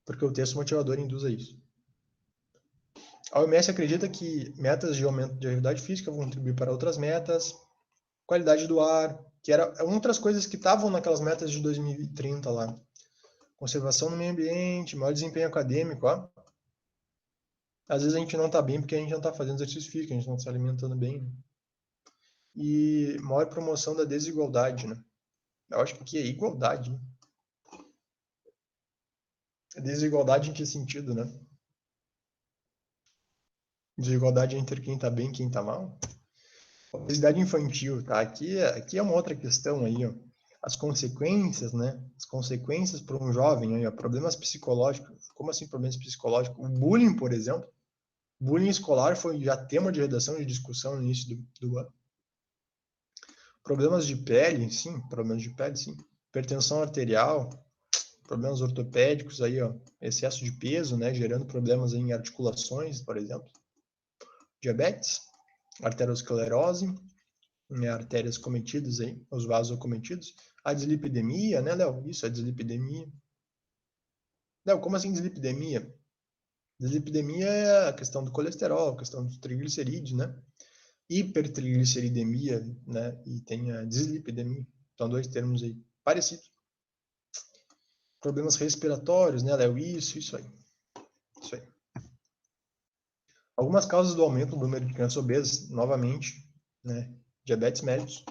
Porque o texto motivador induz a isso. A OMS acredita que metas de aumento de atividade física vão contribuir para outras metas, qualidade do ar, que era outras coisas que estavam naquelas metas de 2030 lá. Conservação do meio ambiente, maior desempenho acadêmico, ó. Às vezes a gente não está bem porque a gente não está fazendo exercício físico, a gente não está se alimentando bem. Né? E maior promoção da desigualdade, né? Eu acho que aqui é igualdade. Né? Desigualdade em que sentido, né? Desigualdade entre quem está bem e quem está mal? Obesidade infantil, tá? Aqui é uma outra questão aí, ó. As consequências, né? As consequências para um jovem, aí, ó, problemas psicológicos. Como assim problemas psicológicos? O bullying, por exemplo. Bullying escolar foi já tema de redação de discussão no início do ano. Problemas de pele, sim. Problemas de pele, sim. Hipertensão arterial, problemas ortopédicos aí, ó. Excesso de peso, né? Gerando problemas em articulações, por exemplo. Diabetes, arteriosclerose, né, artérias cometidas aí, os vasos cometidos. A dislipidemia, né, Léo? Isso, a dislipidemia. Léo, como assim dislipidemia? Dislipidemia é a questão do colesterol, a questão dos triglicerídeos, né? Hipertrigliceridemia, né? E tem a dislipidemia. São dois termos aí parecidos. Problemas respiratórios, né, Léo? Isso aí. Isso aí. Algumas causas do aumento do número de crianças obesas, novamente, né? Diabetes mellitus.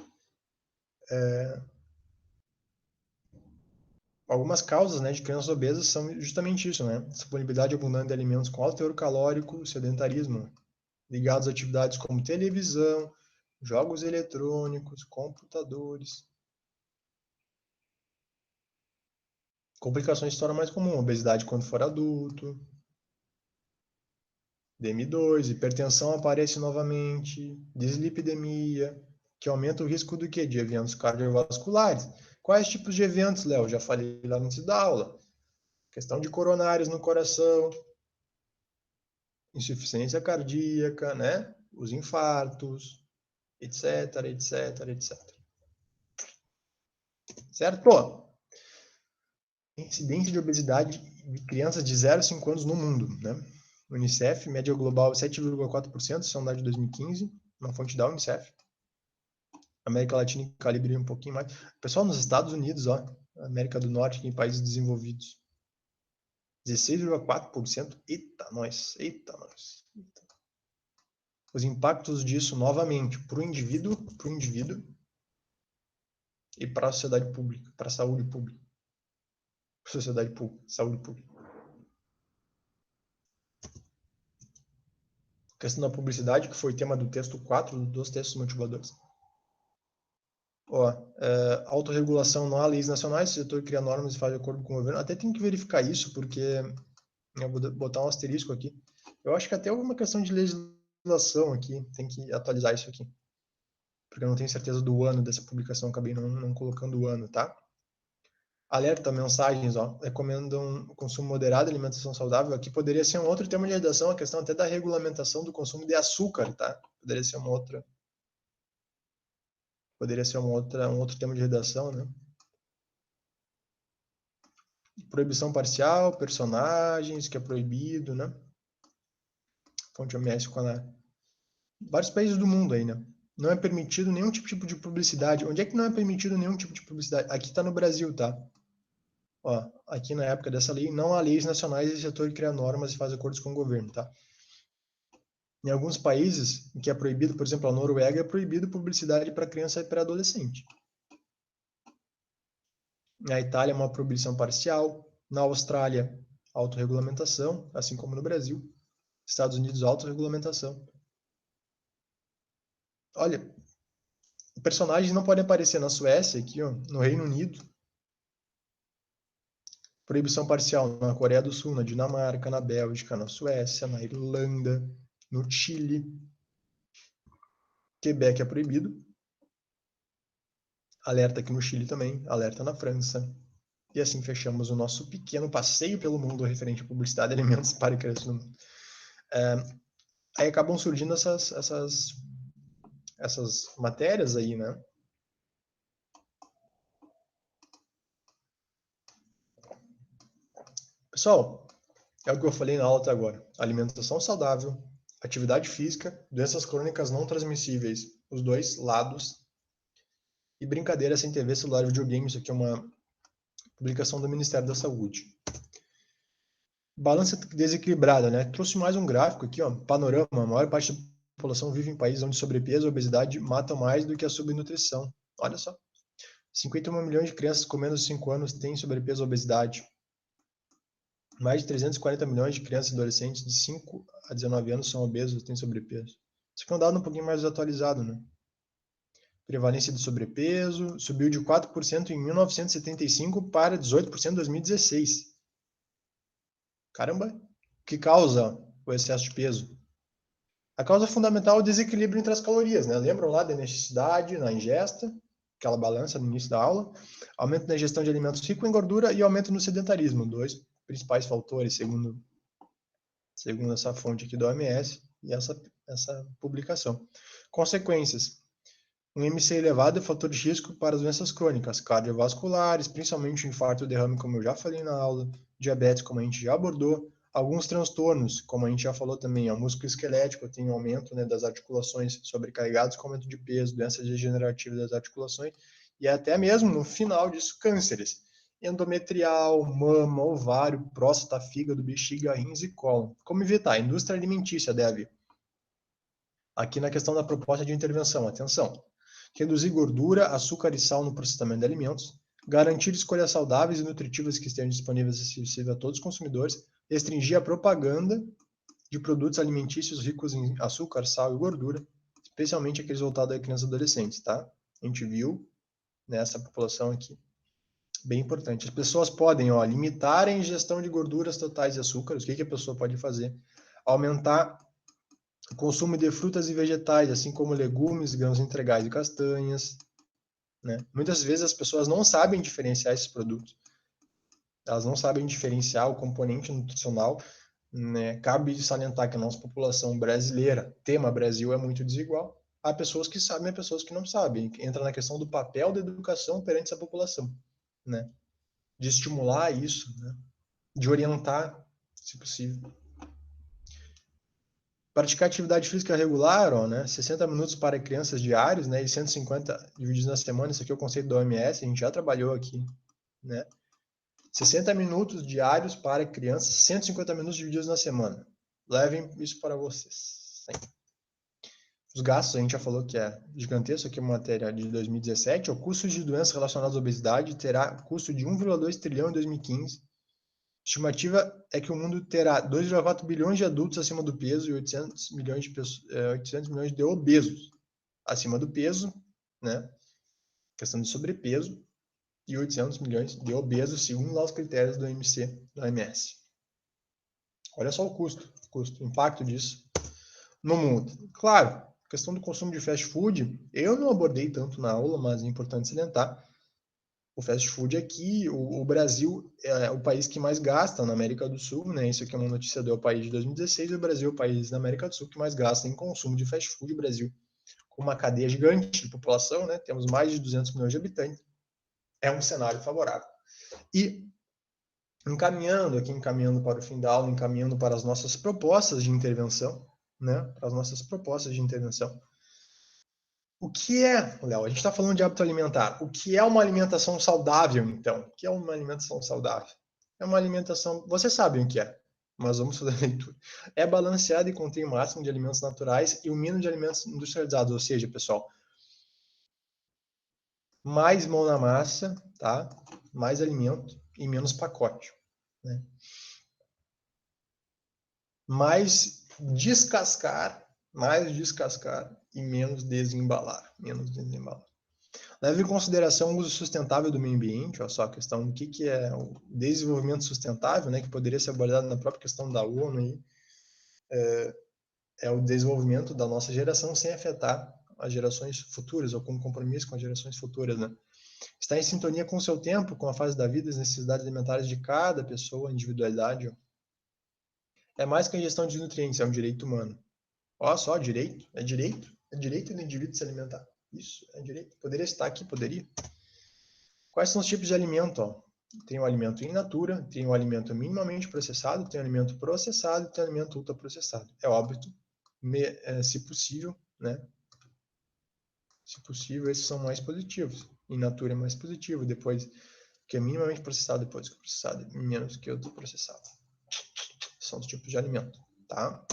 Algumas causas, né, de crianças obesas são justamente isso, né? Disponibilidade abundante de alimentos com alto teor calórico, sedentarismo, ligados a atividades como televisão, jogos eletrônicos, computadores. Complicações se tornam mais comum, obesidade quando for adulto, DM2, hipertensão aparece novamente, dislipidemia, que aumenta o risco do quê? De eventos cardiovasculares. Quais tipos de eventos, Léo? Já falei lá no início da aula. Questão de coronários no coração, insuficiência cardíaca, né? Os infartos, etc, etc, etc. Certo? Incidência de obesidade de crianças de 0 a 5 anos no mundo, né? Unicef, média global 7,4%, são dados de 2015, uma fonte da Unicef. América Latina calibre um pouquinho mais. Pessoal, nos Estados Unidos, ó, América do Norte, em países desenvolvidos, 16,4%. Eita, nós. Eita, nós. Eita. Os impactos disso, novamente, para o indivíduo e para a sociedade pública, para a saúde pública. Sociedade pública, saúde pública. A questão da publicidade, que foi tema do texto 4 dos textos motivadores. Ó, autorregulação, não há leis nacionais, o setor cria normas e faz de acordo com o governo. Até tem que verificar isso, porque eu vou botar um asterisco aqui. Eu acho que até uma questão de legislação aqui, tem que atualizar isso aqui. Porque eu não tenho certeza do ano dessa publicação, acabei não colocando o ano, tá? Alerta, mensagens, ó, recomendam o consumo moderado, alimentação saudável. Aqui poderia ser um outro tema de redação, a questão até da regulamentação do consumo de açúcar, tá? Poderia ser um outro tema de redação, né? Proibição parcial, personagens, que é proibido, né? Fonte OMS com a vários países do mundo aí, né? Não é permitido nenhum tipo de publicidade. Onde é que não é permitido nenhum tipo de publicidade? Aqui está no Brasil, tá? Ó, aqui na época dessa lei, não há leis nacionais e o setor cria normas e faz acordos com o governo, tá? Em alguns países, em que é proibido, por exemplo, a Noruega, é proibido publicidade para criança e para adolescente. Na Itália, uma proibição parcial. Na Austrália, autorregulamentação, assim como no Brasil. Estados Unidos, autorregulamentação. Olha, personagens não podem aparecer na Suécia, aqui, ó, no Reino Unido. Proibição parcial na Coreia do Sul, na Dinamarca, na Bélgica, na Suécia, na Irlanda, no Chile. Quebec é proibido. Alerta aqui no Chile também. Alerta na França. E assim fechamos o nosso pequeno passeio pelo mundo referente à publicidade de alimentos para crianças no mundo. Aí acabam surgindo essas matérias aí, né? Pessoal, é o que eu falei na aula até agora. Alimentação saudável, atividade física, doenças crônicas não transmissíveis, os dois lados, e brincadeira sem TV, celular e videogame. Isso aqui é uma publicação do Ministério da Saúde. Balança desequilibrada, né? Trouxe mais um gráfico aqui, ó, panorama. A maior parte da população vive em países onde sobrepeso e obesidade matam mais do que a subnutrição. Olha só. 51 milhões de crianças com menos de 5 anos têm sobrepeso e obesidade. Mais de 340 milhões de crianças e adolescentes de 5 a 19 anos são obesos e têm sobrepeso. Isso aqui é um dado um pouquinho mais atualizado, né? Prevalência de sobrepeso subiu de 4% em 1975 para 18% em 2016. Caramba, o que causa o excesso de peso? A causa fundamental é o desequilíbrio entre as calorias, né? Lembram lá da necessidade na ingesta, aquela balança no início da aula, aumento na ingestão de alimentos ricos em gordura e aumento no sedentarismo, dois principais fatores, segundo essa fonte aqui do OMS e essa publicação. Consequências. Um IMC elevado é fator de risco para as doenças crônicas, cardiovasculares, principalmente o infarto e o derrame, como eu já falei na aula, diabetes, como a gente já abordou, alguns transtornos, como a gente já falou também, o músculo esquelético tem um aumento, né, das articulações sobrecarregadas com aumento de peso, doenças degenerativas das articulações, e até mesmo, no final disso, cânceres, endometrial, mama, ovário, próstata, fígado, bexiga, rins e cólon. Como evitar? A indústria alimentícia deve, aqui na questão da proposta de intervenção, atenção, reduzir gordura, açúcar e sal no processamento de alimentos, garantir escolhas saudáveis e nutritivas que estejam disponíveis e acessíveis a todos os consumidores, restringir a propaganda de produtos alimentícios ricos em açúcar, sal e gordura, especialmente aqueles voltados a crianças e adolescentes, tá? A gente viu nessa população aqui. Bem importante. As pessoas podem, ó, limitar a ingestão de gorduras totais e açúcares. O que a pessoa pode fazer? Aumentar o consumo de frutas e vegetais, assim como legumes, grãos integrais e castanhas, né? Muitas vezes as pessoas não sabem diferenciar esses produtos. Elas não sabem diferenciar o componente nutricional, né? Cabe salientar que a nossa população brasileira, tema Brasil, é muito desigual. Há pessoas que sabem e pessoas que não sabem. Entra na questão do papel da educação perante essa população, né? De estimular isso, né? De orientar, se possível. Praticar atividade física regular, ó, né? 60 minutos para crianças diários, né? E 150 divididos na semana. Isso aqui é o conceito da OMS, a gente já trabalhou aqui, né? 60 minutos diários para crianças, 150 minutos divididos na semana. Levem isso para vocês. Sim. Os gastos, a gente já falou que é gigantesco, aqui é uma matéria de 2017. O custo de doenças relacionadas à obesidade terá custo de 1,2 trilhão em 2015. Estimativa é que o mundo terá 2,4 bilhões de adultos acima do peso e 800 milhões de obesos acima do peso, né? Questão de sobrepeso, e 800 milhões de obesos, segundo lá os critérios do OMC, do OMS. Olha só o impacto disso no mundo. Claro, questão do consumo de fast food, eu não abordei tanto na aula, mas é importante salientar. O fast food aqui, o Brasil é o país que mais gasta na América do Sul, né? Isso aqui é uma notícia do país de 2016, o Brasil é o país da América do Sul que mais gasta em consumo de fast food. O Brasil, com uma cadeia gigante de população, né? Temos mais de 200 milhões de habitantes, é um cenário favorável. E encaminhando para o fim da aula, encaminhando para as nossas propostas de intervenção, né? Para as nossas propostas de intervenção. O que é, Léo? A gente está falando de hábito alimentar. O que é uma alimentação saudável, então? O que é uma alimentação saudável? É uma alimentação. Vocês sabem o que é, mas vamos fazer a leitura. É balanceada e contém o máximo de alimentos naturais e o mínimo de alimentos industrializados. Ou seja, pessoal, mais mão na massa, tá? Mais alimento e menos pacote, né? Mais descascar e menos desembalar. Leve em consideração o uso sustentável do meio ambiente, olha só a questão do que é o desenvolvimento sustentável, né, que poderia ser abordado na própria questão da ONU, aí, é o desenvolvimento da nossa geração sem afetar as gerações futuras, ou com compromisso com as gerações futuras, né? Está em sintonia com o seu tempo, com a fase da vida, as necessidades alimentares de cada pessoa, a individualidade. Ó. É mais que a ingestão de nutrientes, é um direito humano. Ó, só, direito. É direito. É direito do indivíduo se alimentar. Isso, é direito. Poderia estar aqui, poderia. Quais são os tipos de alimento? Ó? Tem o alimento in natura, tem o alimento minimamente processado, tem o alimento processado e tem o alimento ultraprocessado. É óbvio, se possível, né? Se possível, esses são mais positivos. In natura é mais positivo, depois que é minimamente processado, depois que é processado, menos que ultraprocessado. São os tipos de alimento, tá?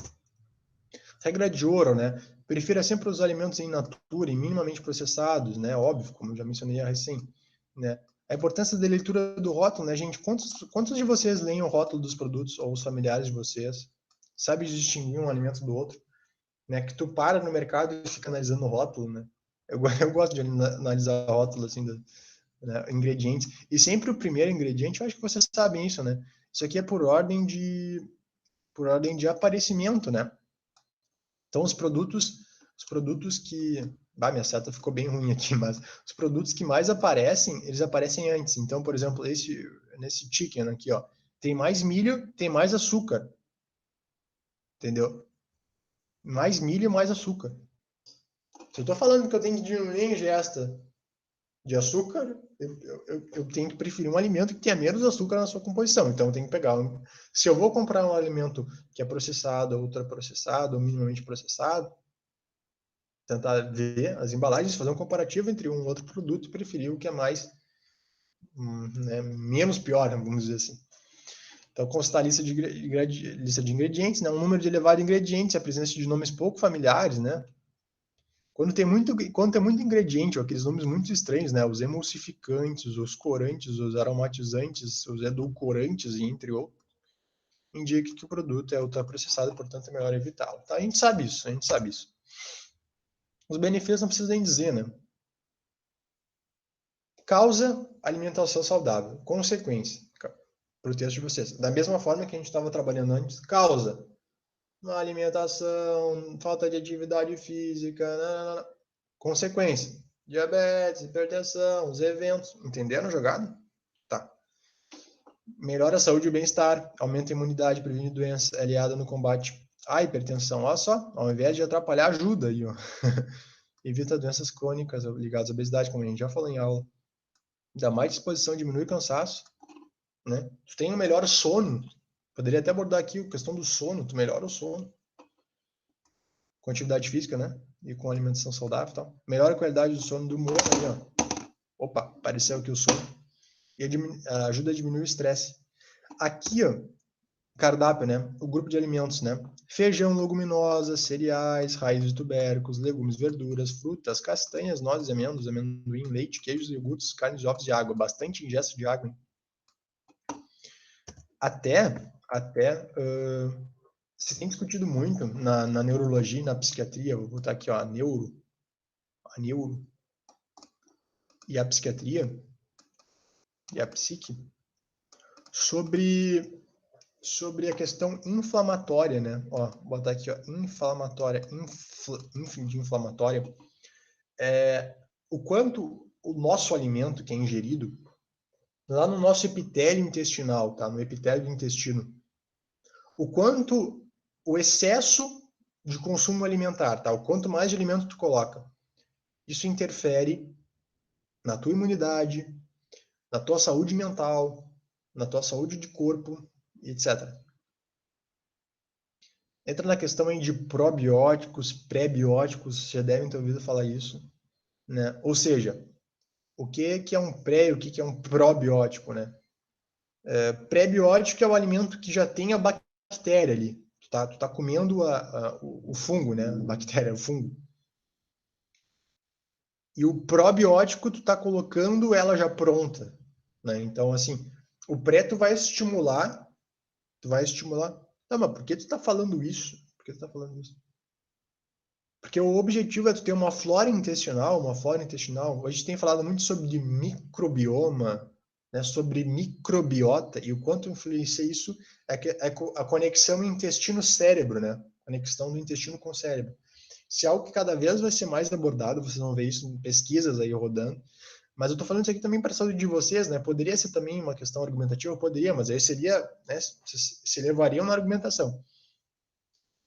Regra de ouro, né? Prefira sempre os alimentos in natura e minimamente processados, né? Óbvio, como eu já mencionei recém, né? A importância da leitura do rótulo, né, gente? Quantos de vocês leem o rótulo dos produtos ou os familiares de vocês? Sabe distinguir um alimento do outro? Né? Que tu para no mercado e fica analisando o rótulo, né? Eu gosto de analisar o rótulo, assim, né, ingredientes. E sempre o primeiro ingrediente, eu acho que vocês sabem isso, né? Isso aqui é por ordem de aparecimento, né? Então, os produtos que... minha seta ficou bem ruim aqui, mas os produtos que mais aparecem, eles aparecem antes. Então, por exemplo, nesse chicken aqui, ó, tem mais milho, tem mais açúcar. Entendeu? Mais milho, mais açúcar. Se eu estou falando que eu tenho que diminuir a ingesta de açúcar, eu tenho que preferir um alimento que tenha menos açúcar na sua composição. Então, eu tenho que pegar se eu vou comprar um alimento que é processado, ultraprocessado, ou minimamente processado, tentar ver as embalagens, fazer um comparativo entre um e outro produto e preferir o que é mais, né, menos pior, vamos dizer assim. Então, constar a lista de ingredientes, né, um número de elevado de ingredientes, a presença de nomes pouco familiares, né? Quando tem muito ingrediente, ou aqueles nomes muito estranhos, né? Os emulsificantes, os corantes, os aromatizantes, os edulcorantes, entre outros, indica que o produto é ultraprocessado, portanto é melhor evitá-lo. Tá? A gente sabe isso. Os benefícios não precisa nem dizer, né? Causa alimentação saudável. Consequência, para o texto de vocês. Da mesma forma que a gente estava trabalhando antes, causa uma alimentação, falta de atividade física, nanana. Consequência, diabetes, hipertensão, os eventos. Entenderam a jogada? Tá. Melhora a saúde e o bem-estar, aumenta a imunidade, previne doenças, é aliada no combate à hipertensão. Olha só, ao invés de atrapalhar, ajuda aí, ó. Evita doenças crônicas ligadas à obesidade, como a gente já falou em aula. Dá mais disposição, diminui cansaço, né? Tu tem um melhor sono. Poderia até abordar aqui a questão do sono, tu melhora o sono. Com atividade física, né? E com alimentação saudável e tal. Melhora a qualidade do sono do humor aí, ó. Opa, apareceu aqui o sono. E ajuda a diminuir o estresse. Aqui, ó, cardápio, né? O grupo de alimentos, né? Feijão, leguminosas, cereais, raízes de tubérculos, legumes, verduras, frutas, castanhas, nozes, amêndoas, amendoim, leite, queijos, iogurtes, carnes, ovos e água. Bastante ingesta de água, hein? Até se tem discutido muito na neurologia, na psiquiatria, vou botar aqui, ó, a neuro e a psiquiatria e a psique, sobre a questão inflamatória, né? Ó, vou botar aqui, ó, inflamatória, inflamatória, o quanto o nosso alimento que é ingerido, lá no nosso epitélio intestinal, tá? No epitélio do intestino, o quanto o excesso de consumo alimentar, tá? O quanto mais de alimento tu coloca, isso interfere na tua imunidade, na tua saúde mental, na tua saúde de corpo, etc. Entra na questão aí de probióticos, pré-bióticos, já devem ter ouvido falar isso, né? Ou seja, o que é um pré e o que é um probiótico, né? Pré-biótico é o alimento que já tem a bactéria ali. Tu tá comendo o fungo, né? A bactéria, o fungo. E o probiótico, tu tá colocando ela já pronta, né? Então, assim, o pré tu vai estimular. Não, mas por que tu tá falando isso? Por que tu tá falando isso? Porque o objetivo é tu ter uma flora intestinal, Hoje a gente tem falado muito sobre microbioma, né, sobre microbiota, e o quanto influencia isso é a conexão intestino-cérebro, né? Conexão do intestino com o cérebro. Isso é algo que cada vez vai ser mais abordado, vocês vão ver isso em pesquisas aí rodando, Mas eu estou falando isso aqui também para a saúde de vocês, né? Poderia ser também uma questão argumentativa, poderia, mas aí seria, né, se levariam na argumentação.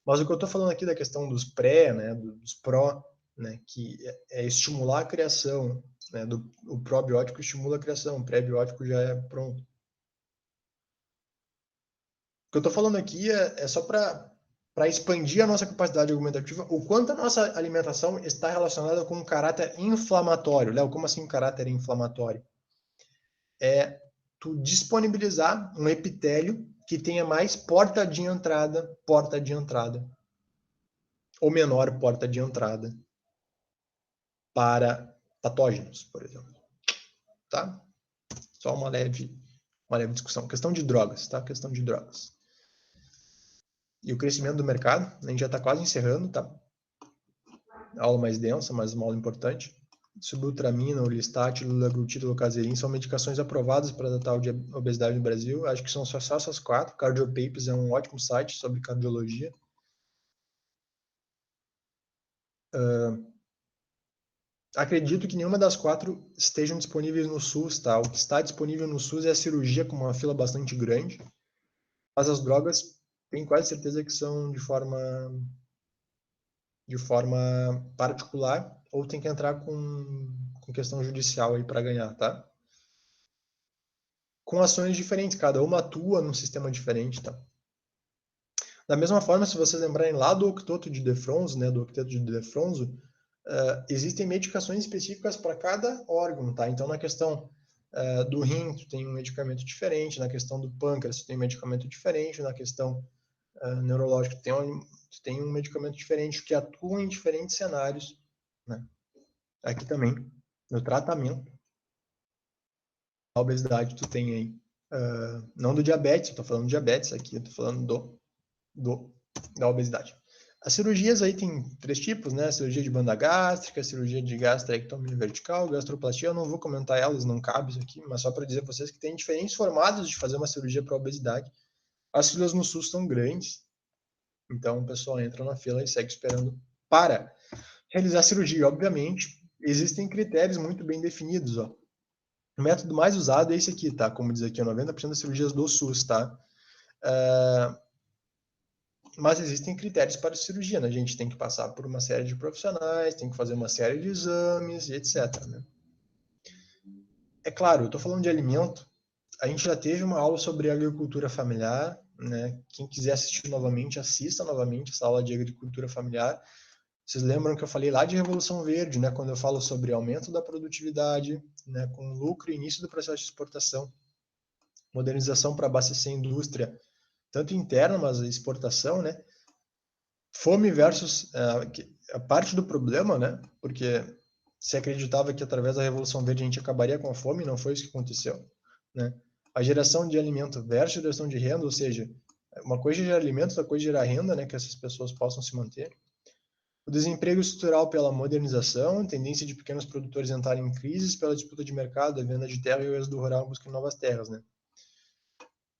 Mas o que eu estou falando aqui da questão dos pré, né, dos pró, né, que é estimular a criação, né, o probiótico estimula a criação, o pré-biótico já é pronto. O que eu estou falando aqui é só para expandir a nossa capacidade argumentativa, o quanto a nossa alimentação está relacionada com um caráter inflamatório. Léo, como assim um caráter inflamatório? É tu disponibilizar um epitélio que tenha mais porta de entrada, ou menor porta de entrada para patógenos, por exemplo. Tá? Só uma leve discussão. Questão de drogas, tá? Questão de drogas. E o crescimento do mercado, a gente já está quase encerrando, tá? Aula mais densa, mas uma aula importante. Sibutramina, Orlistat, Lulaglutida, Locazerin são medicações aprovadas para tratar de obesidade no Brasil. Acho que são só essas 4. Cardiopapers é um ótimo site sobre cardiologia. Acredito que nenhuma das 4 estejam disponíveis no SUS, tá? O que está disponível no SUS é a cirurgia com uma fila bastante grande, mas as drogas, tenho quase certeza que são de forma particular ou tem que entrar com questão judicial aí para ganhar, tá? Com ações diferentes, cada uma atua num sistema diferente, tá? Da mesma forma, se vocês lembrarem lá do octeto de Defronzo, né, do octeto de Defronzo, existem medicações específicas para cada órgão, tá? Então, na questão do rim, tu tem um medicamento diferente, na questão do pâncreas, tu tem um medicamento diferente, na questão neurológica, tu tem um medicamento diferente que atua em diferentes cenários, né? Aqui também, no tratamento da obesidade, tu tem aí, não do diabetes, eu tô falando do diabetes aqui, eu tô falando da obesidade. As cirurgias aí tem 3 tipos, né? Cirurgia de banda gástrica, cirurgia de gastrectomia vertical, gastroplastia. Eu não vou comentar elas, não cabe isso aqui, mas só para dizer para vocês que tem diferentes formatos de fazer uma cirurgia para obesidade. As filas no SUS são grandes, então o pessoal entra na fila e segue esperando para realizar a cirurgia. Obviamente, existem critérios muito bem definidos, ó. O método mais usado é esse aqui, tá? Como diz aqui, 90% das cirurgias do SUS, tá? Mas existem critérios para a cirurgia, né? A gente tem que passar por uma série de profissionais, tem que fazer uma série de exames e etc. Né? É claro, eu estou falando de alimento. A gente já teve uma aula sobre agricultura familiar, né? Quem quiser assistir novamente, assista novamente essa aula de agricultura familiar. Vocês lembram que eu falei lá de Revolução Verde, né? Quando eu falo sobre aumento da produtividade, né? Com lucro e início do processo de exportação, modernização para abastecer a indústria, tanto interna, mas exportação, né? Fome versus a parte do problema, né? Porque se acreditava que através da Revolução Verde a gente acabaria com a fome, não foi isso que aconteceu, né? A geração de alimento versus geração de renda, ou seja, uma coisa é gerar alimento, outra coisa é gerar renda, né? Que essas pessoas possam se manter. O desemprego estrutural pela modernização, tendência de pequenos produtores entrarem em crises pela disputa de mercado, a venda de terra e o êxodo rural em busca de novas terras, né?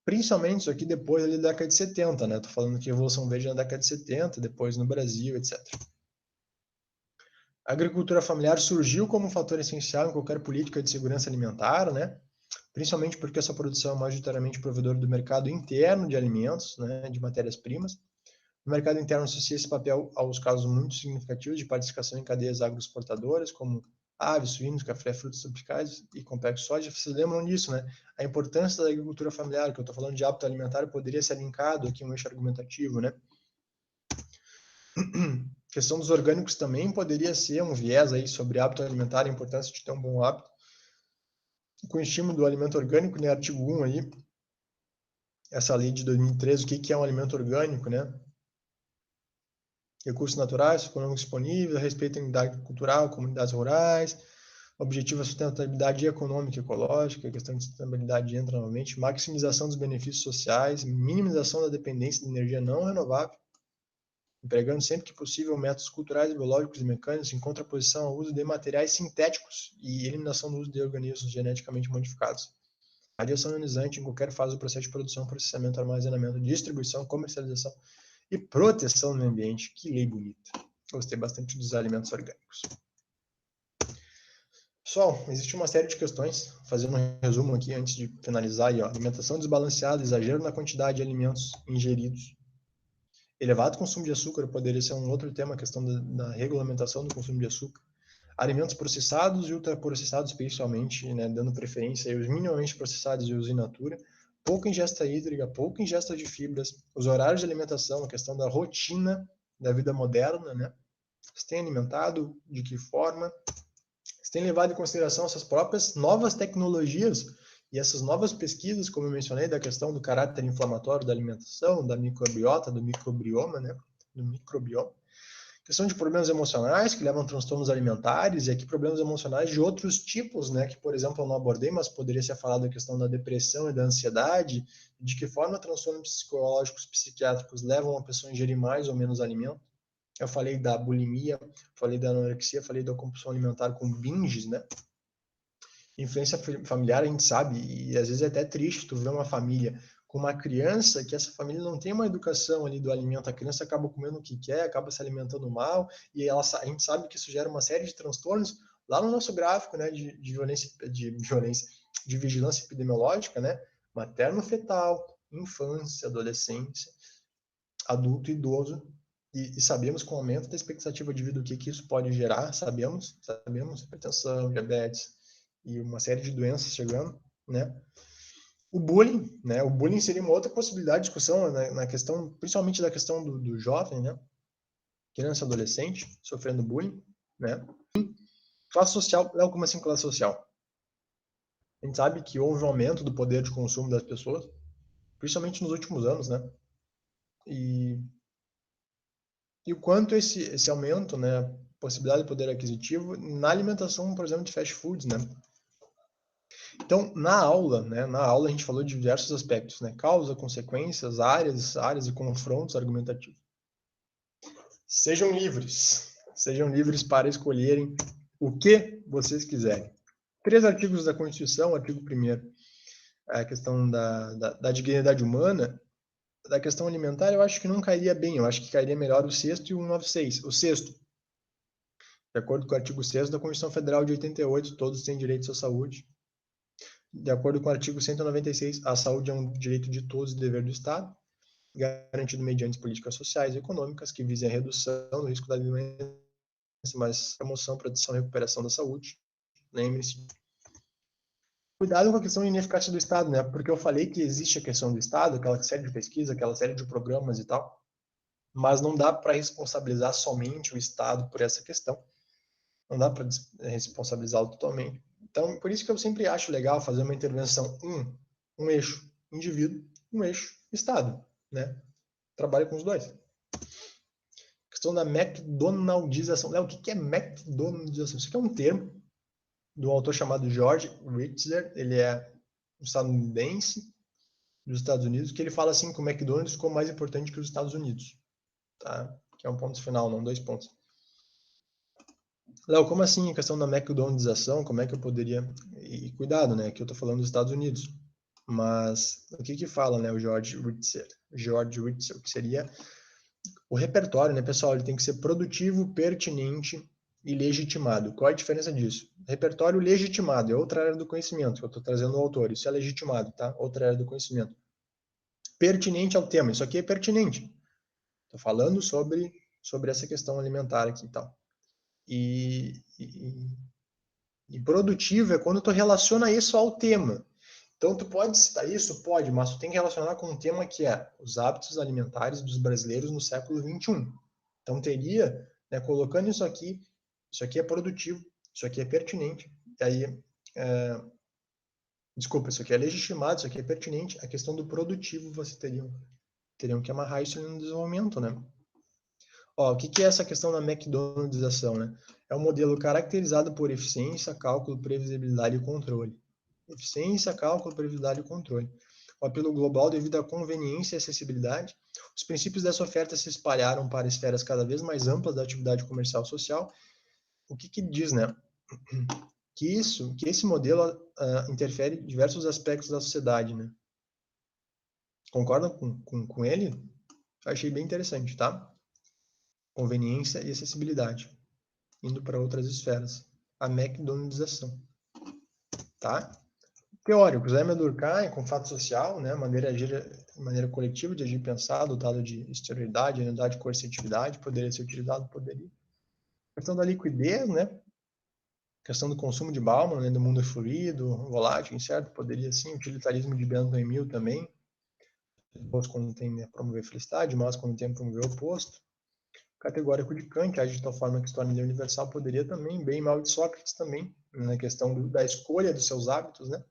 Principalmente isso aqui depois ali da década de 70, né? Tô falando que a Revolução Verde na década de 70, depois no Brasil, etc. A agricultura familiar surgiu como um fator essencial em qualquer política de segurança alimentar, né? Principalmente porque essa produção é majoritariamente provedora do mercado interno de alimentos, né, de matérias-primas. No mercado interno associa esse papel aos casos muito significativos de participação em cadeias agroexportadoras, como aves, suínos, café, frutos tropicais e complexo soja. Vocês lembram disso, né? A importância da agricultura familiar, que eu estou falando de hábito alimentar, poderia ser linkado aqui um eixo argumentativo, né? A questão dos orgânicos também poderia ser um viés aí sobre hábito alimentar, a importância de ter um bom hábito. Com o estímulo do alimento orgânico, né, artigo 1 aí, essa lei de 2013, o que é um alimento orgânico, né? Recursos naturais, econômicos disponíveis, respeito à unidade cultural, comunidades rurais, objetivo a sustentabilidade econômica e ecológica, a questão de sustentabilidade entra novamente, maximização dos benefícios sociais, minimização da dependência de energia não renovável, empregando sempre que possível métodos culturais, biológicos e mecânicos em contraposição ao uso de materiais sintéticos e eliminação do uso de organismos geneticamente modificados. Radiação ionizante em qualquer fase do processo de produção, processamento, armazenamento, distribuição, comercialização e proteção do meio ambiente. Que lei bonita. Gostei bastante dos alimentos orgânicos. Pessoal, existe uma série de questões, fazendo um resumo aqui antes de finalizar aí, ó. Alimentação desbalanceada, exagero na quantidade de alimentos ingeridos. Elevado consumo de açúcar poderia ser um outro tema, a questão da regulamentação do consumo de açúcar. Alimentos processados e ultraprocessados, principalmente, né, dando preferência aos minimamente processados e os in natura. Pouca ingesta hídrica, pouca ingesta de fibras, os horários de alimentação, a questão da rotina da vida moderna, né? Você tem alimentado, de que forma? Você tem levado em consideração essas próprias novas tecnologias e essas novas pesquisas, como eu mencionei, da questão do caráter inflamatório da alimentação, da microbiota, do microbioma, né? Do microbioma. Questão de problemas emocionais que levam a transtornos alimentares, e aqui problemas emocionais de outros tipos, né? Que, por exemplo, eu não abordei, mas poderia ser falado da questão da depressão e da ansiedade, de que forma transtornos psicológicos, psiquiátricos levam a pessoa a ingerir mais ou menos alimento. Eu falei da bulimia, falei da anorexia, falei da compulsão alimentar com binges, né? Influência familiar, a gente sabe, e às vezes é até triste tu ver uma família com uma criança que essa família não tem uma educação ali do alimento, a criança acaba comendo o que quer, acaba se alimentando mal, e a gente sabe que isso gera uma série de transtornos lá no nosso gráfico, né, de vigilância epidemiológica, né, materno-fetal, infância, adolescência, adulto e idoso, e sabemos com o aumento da expectativa de vida o que isso pode gerar, sabemos, hipertensão, diabetes e uma série de doenças chegando, né? O bullying, né? O bullying seria uma outra possibilidade de discussão na questão, principalmente da questão do jovem, né? Criança, adolescente, sofrendo bullying, né? Classe social, não, como assim classe social? A gente sabe que houve um aumento do poder de consumo das pessoas, principalmente nos últimos anos, né? E o quanto esse aumento, né, possibilidade de poder aquisitivo na alimentação, por exemplo, de fast foods, né? Então, na aula, né, a gente falou de diversos aspectos, né? Causa, consequências, áreas e confrontos argumentativos. Sejam livres para escolherem o que vocês quiserem. 3 artigos da Constituição, artigo 1º, a questão da dignidade humana. Da questão alimentar, eu acho que não cairia bem, eu acho que cairia melhor o 6º e o 196. O 6º, de acordo com o artigo 6º da Constituição Federal de 88, todos têm direito à saúde. De acordo com o artigo 196, a saúde é um direito de todos e dever do Estado, garantido mediante políticas sociais e econômicas que visem a redução do risco da doença, mas promoção, proteção e recuperação da saúde. Lembre-se. Cuidado com a questão de ineficácia do Estado, né? Porque eu falei que existe a questão do Estado, aquela série de pesquisa, aquela série de programas e tal, mas não dá para responsabilizar somente o Estado por essa questão. Não dá para responsabilizá-lo totalmente. Então, por isso que eu sempre acho legal fazer uma intervenção um eixo indivíduo, um eixo Estado, né? Trabalho com os dois. Questão da McDonaldização. Léo, o que é McDonaldização? Isso aqui é um termo do autor chamado George Ritzer. Ele é um estadunidense dos Estados Unidos, que ele fala assim que o McDonald's ficou mais importante que os Estados Unidos, tá? Que é um ponto final, não 2 pontos. Léo, como assim a questão da McDonaldização? Como é que eu poderia... E cuidado, né? Aqui eu tô falando dos Estados Unidos. Mas o que fala, né, o George Ritzer? Que seria o repertório, né, pessoal? Ele tem que ser produtivo, pertinente e legitimado. Qual é a diferença disso? Repertório legitimado é outra área do conhecimento, que eu estou trazendo o autor. Isso é legitimado, tá? Outra área do conhecimento. Pertinente ao tema. Isso aqui é pertinente. Estou falando sobre essa questão alimentar aqui e tal. E produtivo é quando tu relaciona isso ao tema. Então, tu pode citar isso? Pode, mas tu tem que relacionar com um tema que é os hábitos alimentares dos brasileiros no século XXI. Então, teria, né, colocando isso aqui é produtivo, isso aqui é pertinente, e aí, desculpa, isso aqui é legitimado, isso aqui é pertinente, a questão do produtivo você teriam que amarrar isso no desenvolvimento, né? Ó, o que é essa questão da McDonaldização, né? É um modelo caracterizado por eficiência, cálculo, previsibilidade e controle. Eficiência, cálculo, previsibilidade e controle. O apelo global devido à conveniência e acessibilidade. Os princípios dessa oferta se espalharam para esferas cada vez mais amplas da atividade comercial e social. O que diz, né? Que esse modelo interfere em diversos aspectos da sociedade, né? Concordam com ele? Eu achei bem interessante, tá? Conveniência e acessibilidade, indo para outras esferas. a McDonaldização. Tá? Teórico, Zémer Durkheim, com fato social, né, maneira coletiva de agir e pensar, dotado de exterioridade, unidade, coercitividade, poderia ser utilizado, poderia. A questão da liquidez, né, a questão do consumo de Bauman, né, do mundo fluido, volátil, incerto, poderia sim, utilitarismo de Bentham e Mill também, bons quando tem a promover felicidade, mas quando tem a promover o oposto. Categórico de Kant, age de tal forma que se torna universal, poderia também, bem e mal de Sócrates também, na questão da escolha dos seus hábitos, né?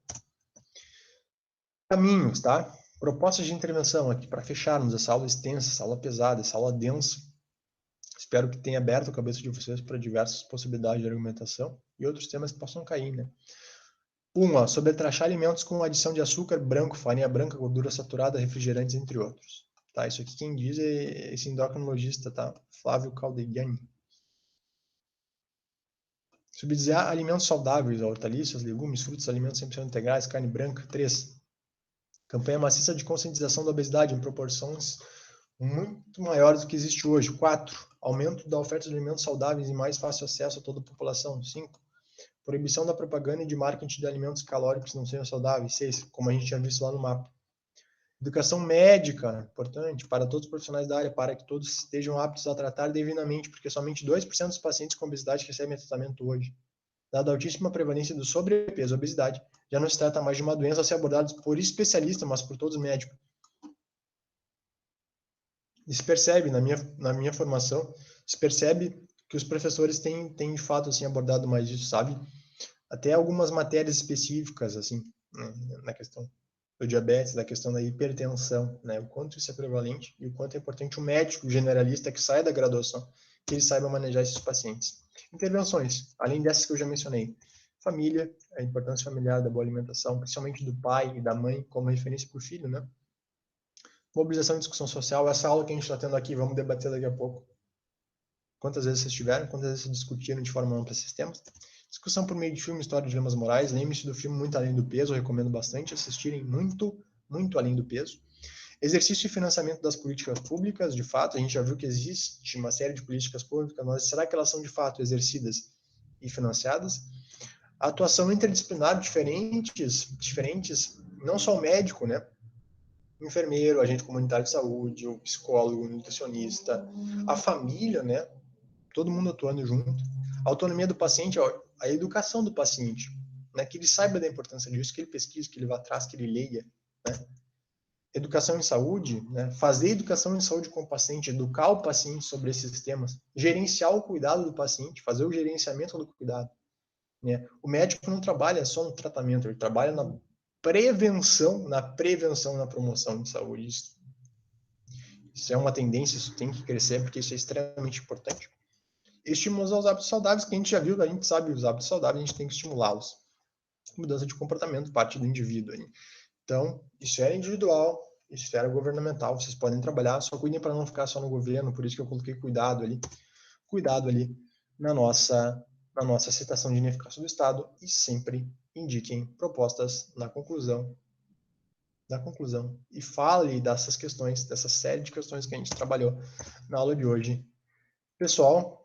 Caminhos, tá? Propostas de intervenção aqui para fecharmos essa aula extensa, essa aula pesada, essa aula densa. Espero que tenha aberto a cabeça de vocês para diversas possibilidades de argumentação e outros temas que possam cair, né? Sobretrachar alimentos com adição de açúcar branco, farinha branca, gordura saturada, refrigerantes, entre outros. Tá? Isso aqui quem diz é esse endocrinologista, tá? Flávio Caldegiani. Subsidiar alimentos saudáveis, hortaliças, legumes, frutos, alimentos 100% integrais, carne branca. 3. Campanha maciça de conscientização da obesidade em proporções muito maiores do que existe hoje. 4. Aumento da oferta de alimentos saudáveis e mais fácil acesso a toda a população. 5. Proibição da propaganda e de marketing de alimentos calóricos que não sejam saudáveis. 6. Como a gente tinha visto lá no mapa. Educação médica, importante, para todos os profissionais da área, para que todos estejam aptos a tratar devidamente, porque somente 2% dos pacientes com obesidade recebem tratamento hoje. Dada a altíssima prevalência do sobrepeso e obesidade, já não se trata mais de uma doença a ser abordada por especialistas, mas por todos os médicos. E se percebe, na minha formação, se percebe que os professores têm de fato assim, abordado mais isso, sabe? Até algumas matérias específicas, assim, na questão do diabetes, da questão da hipertensão, né? O quanto isso é prevalente e o quanto é importante o médico generalista que sai da graduação, que ele saiba manejar esses pacientes. Intervenções, além dessas que eu já mencionei. Família, a importância familiar da boa alimentação, principalmente do pai e da mãe, como referência para o filho, né? Mobilização e discussão social, essa aula que a gente está tendo aqui, vamos debater daqui a pouco. Quantas vezes vocês tiveram? Quantas vezes vocês discutiram de forma ampla esses temas? Discussão por meio de filme, história de dilemas morais. Lembre-se do filme Muito Além do Peso, eu recomendo bastante assistirem Muito Além do Peso. Exercício e financiamento das políticas públicas, de fato, a gente já viu que existe uma série de políticas públicas, mas será que elas são de fato exercidas e financiadas? A atuação interdisciplinar diferentes, não só o médico, né? O enfermeiro, o agente comunitário de saúde, o psicólogo, o nutricionista, a família, né? Todo mundo atuando junto. A autonomia do paciente, a educação do paciente, né? Que ele saiba da importância disso, que ele pesquise, que ele vá atrás, que ele leia, né? Educação em saúde, né? Fazer educação em saúde com o paciente, educar o paciente sobre esses temas, gerenciar o cuidado do paciente, fazer o gerenciamento do cuidado, né? O médico não trabalha só no tratamento, ele trabalha na prevenção, na promoção de saúde. Isso é uma tendência, isso tem que crescer, porque isso é extremamente importante. Estímulos aos hábitos saudáveis, que a gente já viu, a gente sabe os hábitos saudáveis, a gente tem que estimulá-los. Mudança de comportamento, parte do indivíduo. Então, esfera individual, esfera governamental, vocês podem trabalhar, só cuidem para não ficar só no governo, por isso que eu coloquei cuidado ali na nossa citação de ineficácia do Estado, e sempre indiquem propostas na conclusão, e fale dessas questões, dessa série de questões que a gente trabalhou na aula de hoje. Pessoal,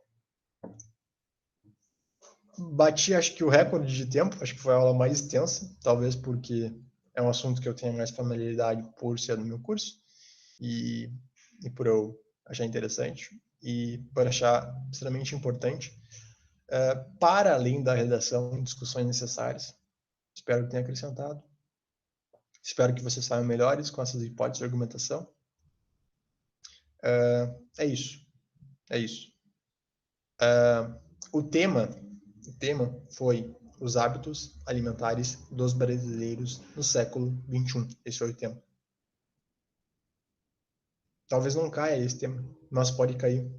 bati acho que o recorde de tempo, acho que foi a aula mais extensa, talvez porque é um assunto que eu tenho mais familiaridade por ser do meu curso e por eu achar interessante e por achar extremamente importante, para além da redação, discussões necessárias. Espero que tenha acrescentado. Espero que vocês saiam melhores com essas hipóteses de argumentação. É isso. O tema foi os hábitos alimentares dos brasileiros no século XXI. Esse foi o tema. Talvez não caia esse tema, mas pode cair.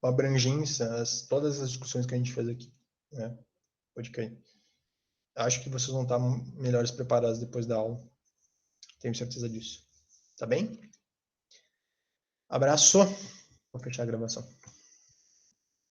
A abrangência, todas as discussões que a gente fez aqui, né? Pode cair. Acho que vocês vão estar melhores preparados depois da aula. Tenho certeza disso. Tá bem? Abraço. Vou fechar a gravação.